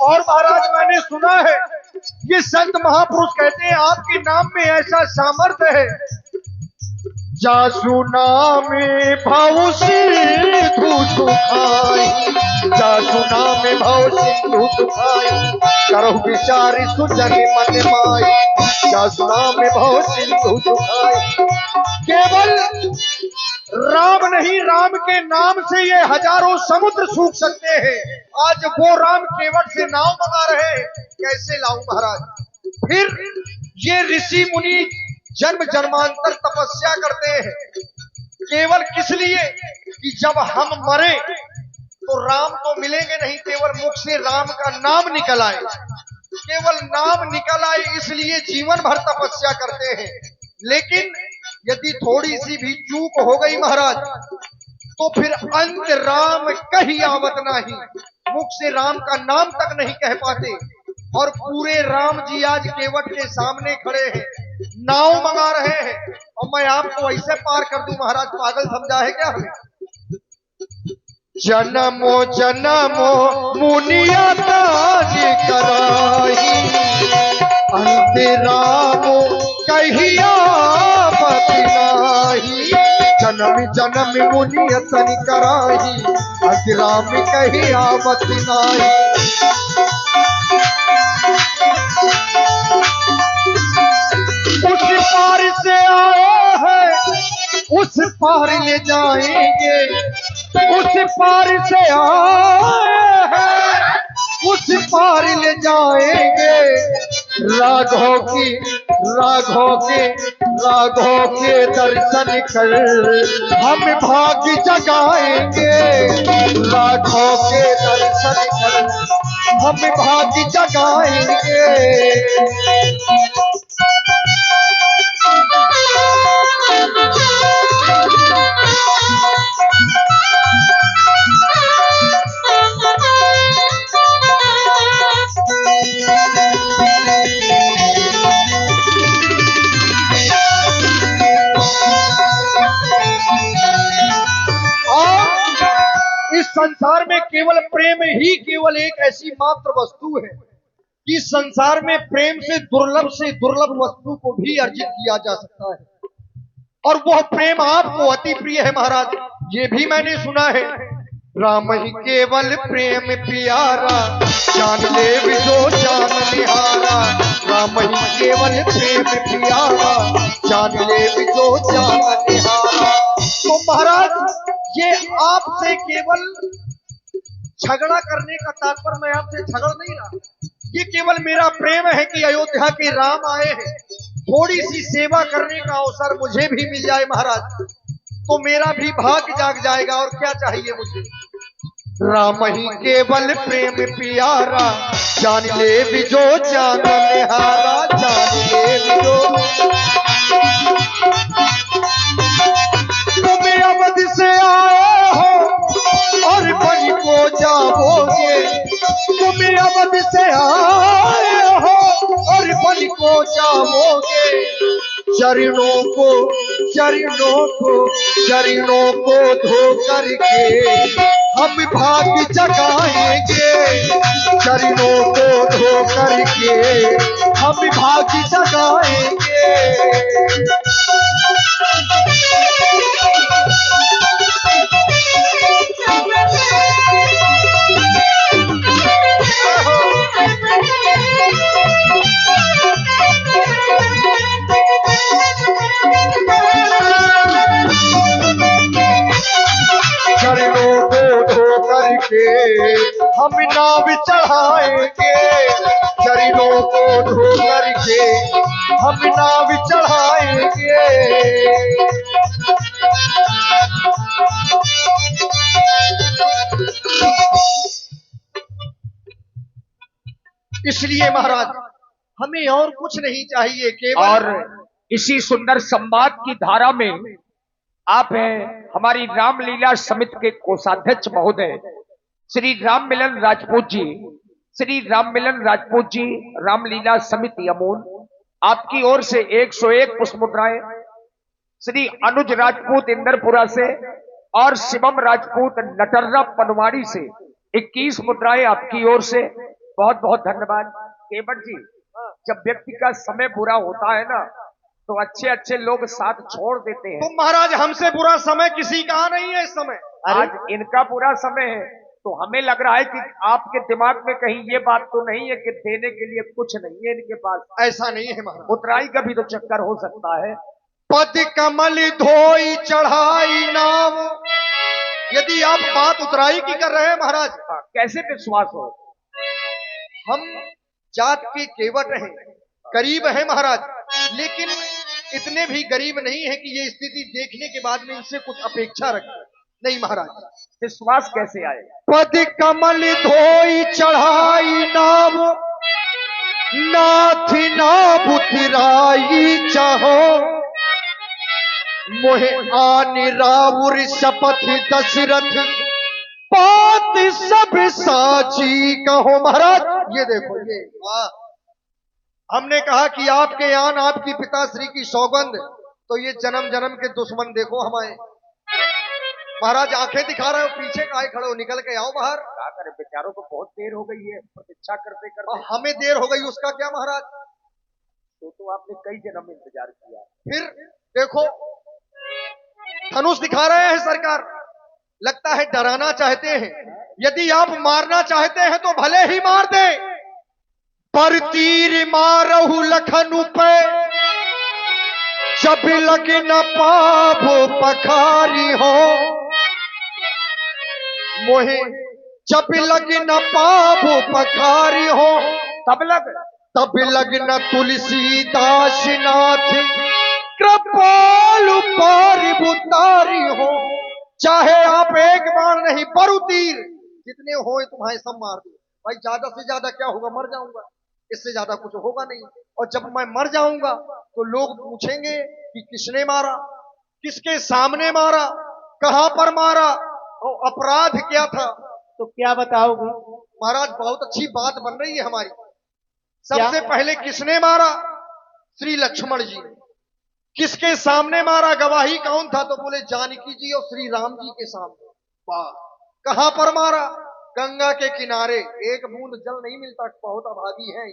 Speaker 2: और महाराज मैंने सुना है ये संत महापुरुष कहते हैं आपके नाम में ऐसा सामर्थ्य है। जासु नाम भव सिंधु सुखाई, जासु नाम भव सिंधु सुखाई, करहु विचार सुजन मन माई। जासु नाम भव सिंधु सुखाई। केवल राम नहीं, राम के नाम से ये हजारों समुद्र सूख सकते हैं। आज वो राम केवट से नाव मंगा रहे हैं, कैसे लाऊं महाराज? फिर ये ऋषि मुनि जन्म जन्मांतर तपस्या करते हैं केवल किस लिए कि जब हम मरे तो राम तो मिलेंगे नहीं, केवल मुख से राम का नाम निकल आए, केवल नाम निकल आए, इसलिए जीवन भर तपस्या करते हैं। लेकिन यदि थोड़ी सी भी चूक हो गई महाराज तो फिर अंत राम कही आवत नहीं, मुख से राम का नाम तक नहीं कह पाते। और पूरे राम जी आज केवट के सामने खड़े हैं, नाव मंगा रहे हैं, और मैं आपको ऐसे पार कर दूं महाराज, पागल समझा है क्या हमें? जन्मो जन्मो मुनिया दानी कराही, अंत राम कहिया बतनाही। जन्म जन्म मुनियतन कराही, अंत राम कहिया बतनाही। उस पार से आए हैं उस पार ले जाएंगे, उस पार से आए हैं उस पार ले जाएंगे। राघव के दर्शन कर हम भाग जगाएंगे। राघव के दर्शन कर हम भाग जगाएंगे। इस संसार में केवल प्रेम ही केवल एक ऐसी मात्र वस्तु है कि संसार में प्रेम से दुर्लभ वस्तु को भी अर्जित किया जा सकता है, और वह प्रेम आपको अति प्रिय है महाराज। ये भी मैंने सुना है, राम ही केवल प्रेम प्यारा, जान ले जो जान निहारा। राम ही केवल प्रेम प्यारा, जान ले जो जान निहारा। तो महाराज ये आपसे केवल झगड़ा करने का तात्पर्य, मैं आपसे झगड़ नहीं रहा, ये केवल मेरा प्रेम है कि अयोध्या के राम आए हैं, थोड़ी सी सेवा करने का अवसर मुझे भी मिल जाए महाराज, तो मेरा भी भाग जाग जाएगा। और क्या चाहिए मुझे? राम ही केवल प्रेम प्यारा, जान ले भी जो जान निहारा। जान ले भी जो तुम अवध से आए हो और बन को जाओगे, तुम अवध से आए हो और बन को जाओगे। चरणों को धो करके हम भाग जगाएंगे। चरणों को धो करके हम भाग जगाएंगे। चरणों को धो करके हम नाव चढ़ाएंगे। चरणों को धो करके हम नाव चढ़ाएंगे। इसलिए महाराज हमें और कुछ नहीं चाहिए, केवल
Speaker 3: और इसी सुंदर संवाद की धारा में आप हैं हमारी रामलीला समिति के कोषाध्यक्ष महोदय श्री राम मिलन राजपूत जी। श्री राम मिलन राजपूत जी, रामलीला समिति अमून, आपकी ओर से 101 पुष्प मुद्राएं, श्री अनुज राजपूत इंदरपुरा से और शिवम राजपूत नटर्रा पनवाड़ी से 21 मुद्राएं आपकी ओर से। बहुत बहुत धन्यवाद। केवट जी, जब व्यक्ति का समय बुरा होता है ना तो अच्छे अच्छे लोग साथ छोड़ देते हैं।
Speaker 2: तो महाराज हमसे बुरा समय किसी का नहीं है इस समय।
Speaker 3: आज इनका पूरा समय है, तो हमें लग रहा है कि आपके दिमाग में कहीं ये बात तो नहीं है कि देने के लिए कुछ नहीं है इनके पास।
Speaker 2: ऐसा नहीं है महाराज,
Speaker 3: उतराई का भी तो चक्कर हो सकता है।
Speaker 2: पद कमल धोई चढ़ाई नाम, यदि आप बात उतराई की कर रहे हैं महाराज,
Speaker 3: कैसे विश्वास हो?
Speaker 2: हम जात के केवट हैं, गरीब है महाराज, लेकिन इतने भी गरीब नहीं है कि ये स्थिति देखने के बाद में इनसे कुछ अपेक्षा रखें। नहीं महाराज,
Speaker 3: विश्वास कैसे आए?
Speaker 2: पद कमल धोई चढ़ाई नाम, नाथ ना बुतराई चाहो। मोहे आन राउर शपथ दशरथ बात सब साची कहो महाराज। ये देखो ये हमने कहा कि आपके आन आपकी पिताश्री की सौगंध, तो ये जन्म जन्म के दुश्मन देखो हमारे। महाराज आंखें दिखा रहे हो, पीछे काहे खड़े हो, निकल के आओ बाहर।
Speaker 3: क्या करें बेचारों को बहुत देर हो गई है प्रतीक्षा करते करते।
Speaker 2: और हमें देर हो गई उसका क्या महाराज?
Speaker 3: तो आपने कई जन्म इंतजार किया।
Speaker 2: फिर देखो धनुष दिखा रहे हैं सरकार, लगता है डराना चाहते हैं। यदि आप मारना चाहते हैं तो भले ही मार दे, पर तीर मारहु लखन पे जब लग न पावो पखारी हो। मोहे जब लग न पावो पखारी हो, तब लग न तुलसीदास नाथ कृपाल पारि बुतारी हो। चाहे आप एक बार नहीं पर तीर जितने हो तुम्हारे सब मार दो। भाई ज्यादा से ज्यादा क्या होगा, मर जाऊंगा, इससे ज्यादा कुछ होगा नहीं। और जब मैं मर जाऊंगा तो लोग पूछेंगे कि किसने मारा, किसके सामने मारा, कहां पर मारा और अपराध क्या था।
Speaker 1: तो क्या बताओगे
Speaker 2: महाराज? बहुत अच्छी बात बन रही है हमारी। सबसे पहले किसने मारा? श्री लक्ष्मण जी ने। किसके सामने मारा? गवाही कौन था? तो बोले जानकी जी और श्री राम जी के सामने। वाह! कहां पर मारा? गंगा के किनारे, एक बूंद जल नहीं मिलता, बहुत अभागी है।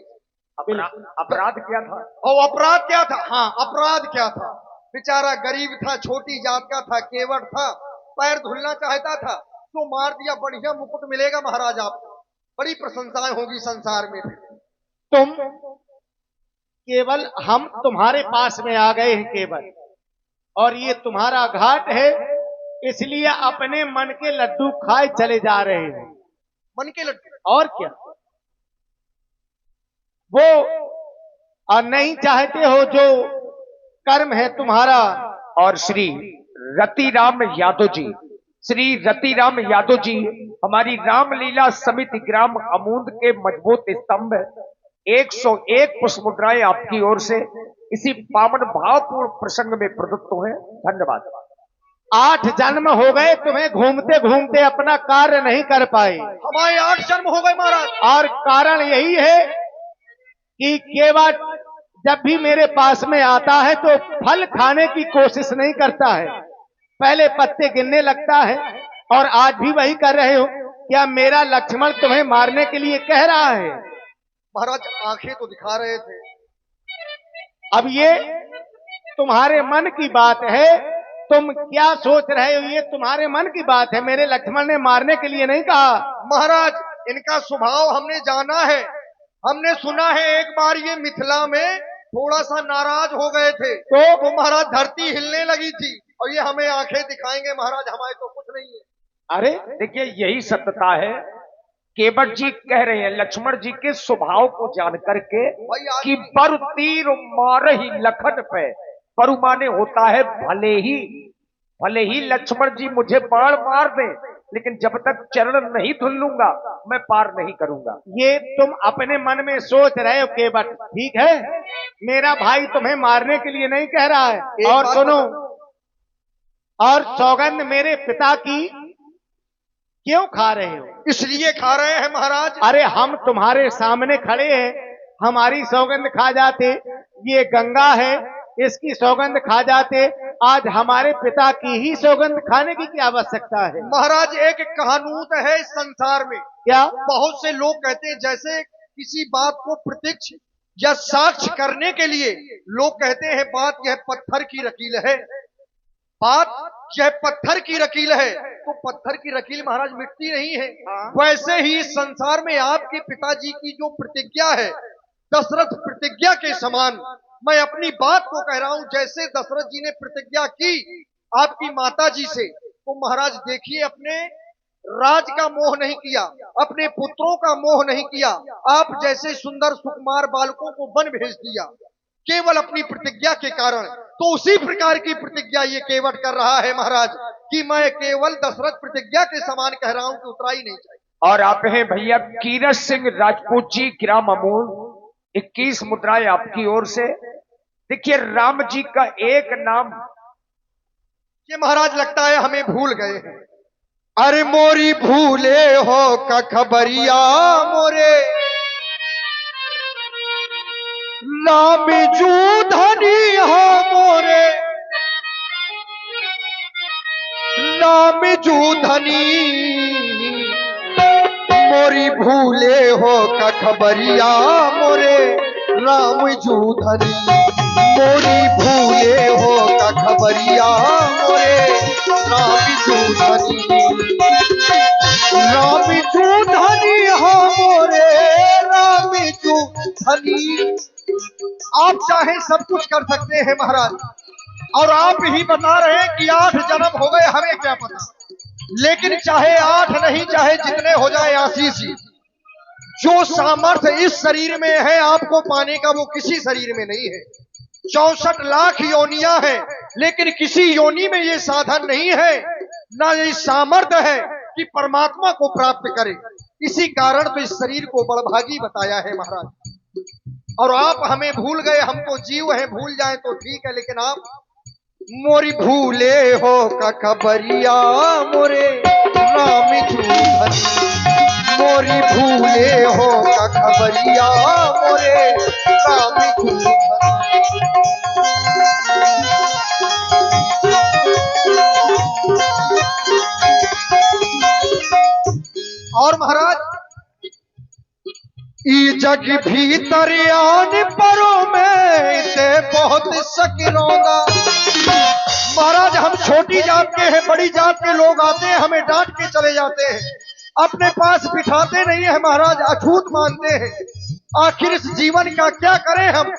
Speaker 3: अपराध क्या था?
Speaker 2: और अपराध क्या था? हाँ, अपराध क्या था? बेचारा गरीब था, छोटी जात का था, केवट था, पैर धुलना चाहता था तो मार दिया। बढ़िया मुकुट मिलेगा महाराज आपको, बड़ी प्रशंसाएं होगी संसार में।
Speaker 1: तुम केवल हम तुम्हारे पास में आ गए हैं केवल, और ये तुम्हारा घाट है, इसलिए अपने मन के लड्डू खाए चले जा रहे हैं।
Speaker 2: मन के लड्डू?
Speaker 1: और क्या? वो नहीं चाहते हो जो कर्म है तुम्हारा।
Speaker 3: और श्री रतिराम यादव जी, श्री रतिराम यादव जी हमारी रामलीला समिति ग्राम अमूंद के मजबूत स्तंभ 101 पुष्प मुद्राएं आपकी ओर से इसी पावन भावपूर्ण प्रसंग में प्रदत्त हुए। धन्यवाद।
Speaker 1: 8 जन्म हो गए तुम्हें घूमते घूमते अपना कार्य नहीं कर पाए।
Speaker 2: हमारे 8 जन्म हो गए महाराज।
Speaker 1: और कारण यही है कि केवट जब भी मेरे पास में आता है तो फल खाने की कोशिश नहीं करता है, पहले पत्ते गिनने लगता है। और आज भी वही कर रहे हो। क्या मेरा लक्ष्मण तुम्हें मारने के लिए कह रहा है?
Speaker 2: महाराज आंखें तो दिखा रहे थे।
Speaker 1: अब ये तुम्हारे मन की बात है, तुम क्या सोच रहे हो, ये तुम्हारे मन की बात है। मेरे लक्ष्मण ने मारने के लिए नहीं कहा।
Speaker 2: महाराज इनका स्वभाव हमने जाना है, हमने सुना है एक बार ये मिथिला में थोड़ा सा नाराज हो गए थे तो महाराज धरती हिलने लगी थी, और ये हमें आंखें दिखाएंगे महाराज, हमारे तो कुछ नहीं है।
Speaker 3: अरे देखिए यही सत्यता है। केवट जी कह रहे हैं लक्ष्मण जी के स्वभाव को जान करके कि बरु तीर मार ही लखन पे, बरु माने होता है भले ही लक्ष्मण जी मुझे बाण मार दें, लेकिन जब तक चरण नहीं धुल लूंगा मैं पार नहीं करूंगा।
Speaker 1: ये तुम अपने मन में सोच रहे हो केवट, ठीक है। मेरा भाई तुम्हें मारने के लिए नहीं कह रहा है। और सुनो, और सौगंध मेरे पिता की क्यों खा रहे हो?
Speaker 2: इसलिए खा रहे हैं महाराज।
Speaker 1: अरे हम तुम्हारे सामने खड़े हैं, हमारी सौगंध खा जाते। ये गंगा है, इसकी सौगंध खा जाते। आज हमारे पिता की ही सौगंध खाने की क्या आवश्यकता है?
Speaker 2: महाराज एक कहानूत है इस संसार में।
Speaker 1: क्या?
Speaker 2: बहुत से लोग कहते हैं जैसे किसी बात को प्रत्यक्ष या साक्ष्य करने के लिए लोग कहते हैं बात यह पत्थर की रकील है, बात यह पत्थर की रकील है। तो पत्थर की रकील महाराज मिटती नहीं है। वैसे ही इस संसार में आपके पिताजी की जो प्रतिज्ञा है, दशरथ प्रतिज्ञा के समान मैं अपनी बात को कह रहा हूं। जैसे दशरथ जी ने प्रतिज्ञा की आपकी माता जी से, तो महाराज देखिए अपने राज का मोह नहीं किया, अपने पुत्रों का मोह नहीं किया, आप जैसे सुंदर सुकुमार बालकों को वन भेज दिया केवल अपनी प्रतिज्ञा के कारण। तो उसी प्रकार की प्रतिज्ञा ये केवट कर रहा है महाराज कि मैं केवल दशरथ प्रतिज्ञा के समान कह रहा हूं कि उतरा ही नहीं चाहिए।
Speaker 3: और आप हैं भैया कीरत सिंह राजपूत जी ग्राम अमूल 21 मुद्राएं आपकी ओर से। देखिए राम जी का एक नाम
Speaker 2: ये महाराज लगता है हमें भूल गए हैं। अरे मोरी भूले हो का खबरिया मोरे नाम जू धनी हो मोरे नाम जू धनी मोरी भूले हो का खबरिया मोरे राम जू धनी मोरी भूले हो का खबरिया मोरे राम जू धनी राम जू धनी हो मोरे राम जू धनी। आप चाहे सब कुछ कर सकते हैं महाराज, और आप ही बता रहे हैं कि 8 जन्म हो गए, हमें क्या पता। लेकिन चाहे 8 नहीं, चाहे जितने हो जाए आशीष ही, जो सामर्थ्य इस शरीर में है आपको पाने का वो किसी शरीर में नहीं है। 64 लाख योनियां हैं, लेकिन किसी योनि में ये साधन नहीं है, ना ये सामर्थ्य है कि परमात्मा को प्राप्त करे। इसी कारण तो इस शरीर को बड़भागी बताया है महाराज। और आप हमें भूल गए, हम तो जीव हैं, भूल जाए तो ठीक है, लेकिन आप मोरी भूले हो का खबरिया मोरे राम जू धनी मोरी भूले हो का खबरिया मोरे राम जू धनी। और महाराज ई जग भीतर आन परो में ते बहुत सकिरौंदा। महाराज हम छोटी जात के हैं, बड़ी जात के लोग आते हैं, हमें डांट के चले जाते हैं, अपने पास बिठाते नहीं है महाराज, अछूत मानते हैं। आखिर इस जीवन का क्या करें हम।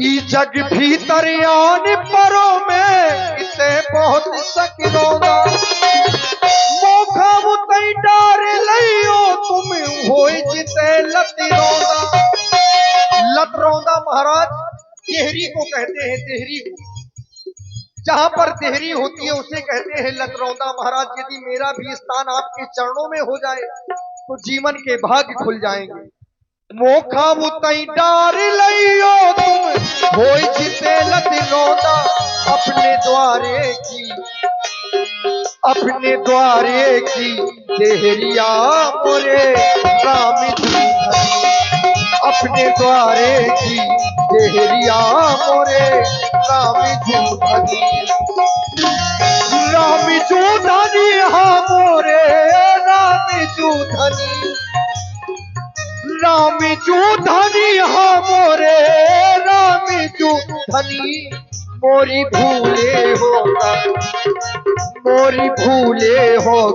Speaker 2: ई जग भीतर आन परो में ते बहुत सकिरौंदा मोखा मुतई डार लइयो तुम होई जिते लती रौंदा। लत रौंदा महाराज देहरी को कहते हैं, देहरी को, जहां पर देहरी होती है उसे कहते हैं लत रौंदा। महाराज यदि मेरा भी स्थान आपके चरणों में हो जाए तो जीवन के भाग्य खुल जाएंगे। मोखा मुतई डार लइयो तुम होई जिते लती रौंदा अपने द्वारे की देहरिया मोरे राम जू धनी अपने द्वारे की देहरिया मोरे राम जू धनी राम जू धनी हाँ मोरे राम जू धनी राम जू धनी हाँ मोरे राम जू धनी मोरी भूले हो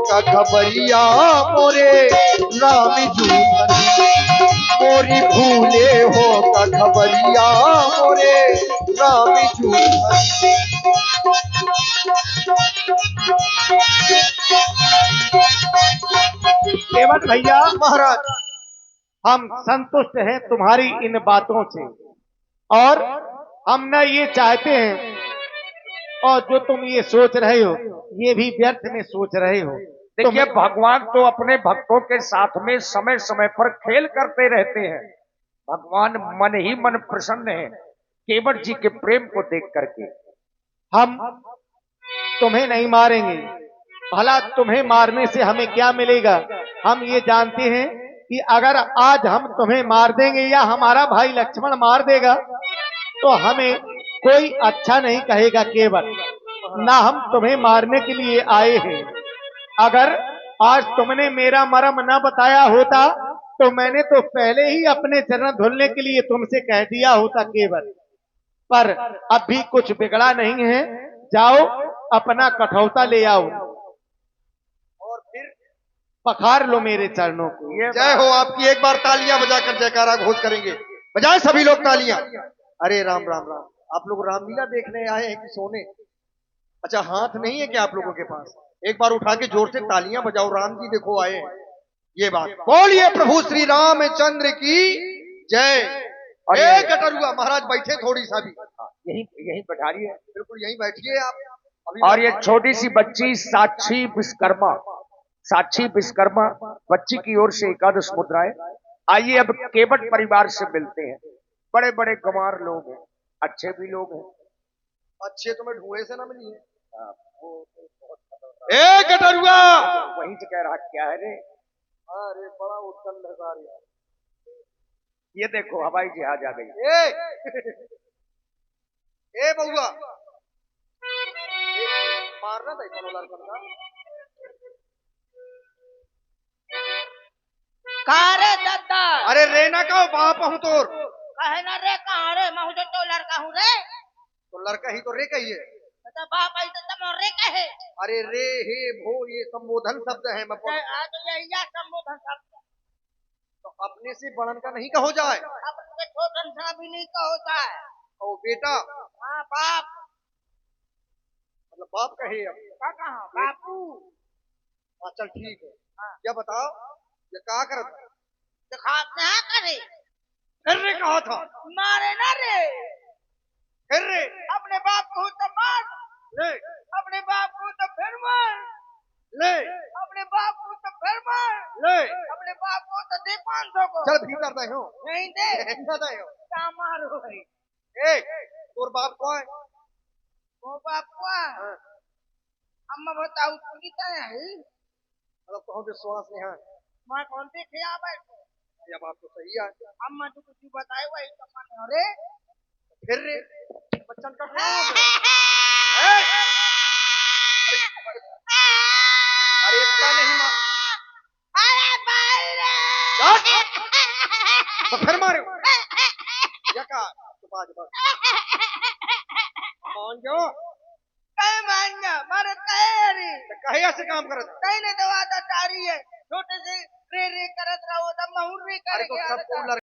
Speaker 2: का खबरिया मोरे राम जू धनी मोरी भूले हो का खबरिया मोरे राम जू धनी।
Speaker 1: केवट भैया
Speaker 2: महाराज
Speaker 1: हम संतुष्ट हैं तुम्हारी इन बातों से, और हम न ये चाहते हैं, और जो तुम ये सोच रहे हो ये भी व्यर्थ में सोच रहे हो।
Speaker 3: देखिए भगवान तो अपने भक्तों के साथ में समय समय पर खेल करते रहते हैं। भगवान मन ही मन प्रसन्न है केवट जी के प्रेम को देख करके।
Speaker 1: हम तुम्हें नहीं मारेंगे, भला तुम्हें मारने से हमें क्या मिलेगा। हम ये जानते हैं कि अगर आज हम तुम्हें मार देंगे या हमारा भाई लक्ष्मण मार देगा तो हमें कोई अच्छा नहीं कहेगा केवट, ना हम तुम्हें मारने के लिए आए हैं। अगर आज तुमने मेरा मर्म न बताया होता तो मैंने तो पहले ही अपने चरण धुलने के लिए तुमसे कह दिया होता केवट, पर अभी कुछ बिगड़ा नहीं है। जाओ अपना कठौता ले आओ और फिर पखार लो मेरे चरणों को।
Speaker 2: जय हो आपकी। एक बार तालियां बजाकर जयकारा घोष करेंगे, बजाएं सभी लोग तालियां। अरे राम राम राम, आप लोग रामलीला देखने आए हैं कि सोने? अच्छा हाथ नहीं है क्या आप लोगों के पास? एक बार उठा के जोर से तालियां बजाओ, राम जी देखो आए हैं। ये बात बोलिए प्रभु श्री रामचंद्र की जय।
Speaker 3: और
Speaker 2: कटरुआ महाराज बैठे थोड़ी सा भी,
Speaker 3: यही बैठाइए,
Speaker 2: बिल्कुल यहीं बैठिए आप।
Speaker 3: और ये छोटी सी बच्ची साक्षी विश्वकर्मा बच्ची की ओर से एकादश मुद्राएं। आइए अब केवट परिवार से मिलते हैं। बड़े बड़े गंवार लोग हैं, अच्छे भी लोग हैं।
Speaker 2: अच्छे तुम्हें ढूंढे से ना मिली है, ए गटरुआ,
Speaker 3: वहीं से कह रहा क्या है रे।
Speaker 2: अरे बड़ा उछल लगा यार।
Speaker 3: ये देखो हवाई जहाज आ गई।
Speaker 2: ए बउआ, मारना था कौन लड़का का।
Speaker 4: कहा रे दादा?
Speaker 2: अरे रेना का बाप हूँ तोर।
Speaker 4: कहे ना रे, कहा रे? मैं तो लड़का हूँ रे।
Speaker 2: तो लड़का ही तो रे कही है।
Speaker 4: तो बाप आई तो तुम रे कहे।
Speaker 2: अरे रे हे भो ये संबोधन शब्द है। मैं
Speaker 4: तो यही संबोधन शब्द।
Speaker 2: तो अपने से बड़न का नहीं कहो जाए।
Speaker 4: अपने छोटन सा भी नहीं कहो जाए।
Speaker 2: ओ बेटा,
Speaker 4: हाँ बाप,
Speaker 2: मतलब बाप कहे अब।
Speaker 4: क्या कहा बापू?
Speaker 2: हाँ चल ठीक है। क्या बताओ, ये क्या करत है?
Speaker 4: तो खात ना करे।
Speaker 2: फिर रे कहा था।
Speaker 4: मारे ना रे।
Speaker 2: फिर रे
Speaker 4: अपने बाप को तो मार,
Speaker 2: ले
Speaker 4: अपने बाप को तो फिर मार,
Speaker 2: ले
Speaker 4: अपने बाप को तो फिर मार,
Speaker 2: ले।
Speaker 4: अपने बाप को तो दे 500 को।
Speaker 2: चल भीतर दे हो।
Speaker 4: नहीं दे।
Speaker 2: भीतर दे हो।
Speaker 4: क्या मारो भाई?
Speaker 2: ए तोर बाप कौन है?
Speaker 4: वो बाप को अम्मा बताओ तुझी क्या है?
Speaker 2: मतलब तो विश्वास नहीं है।
Speaker 4: मैं कौन देखे आ बैठो?
Speaker 2: ये बात तो सही है।
Speaker 4: अम्मा जो कुछ बताए वही तो माने। अरे
Speaker 2: फिर रे बच्चन का नाम है। अरे इतना नहीं मार।
Speaker 4: अरे भाई रे।
Speaker 2: तो फिर मारो। क्या कहा? तो बाज बस मान जाओ।
Speaker 4: कहीं मांगा मारे कहे रे।
Speaker 2: तो कहे ऐसे काम करत।
Speaker 4: कहीं ने दवा तो टारी है छोटे से रे रे करत रहो तो महूर रे
Speaker 2: अरे
Speaker 4: करे
Speaker 2: तो सबको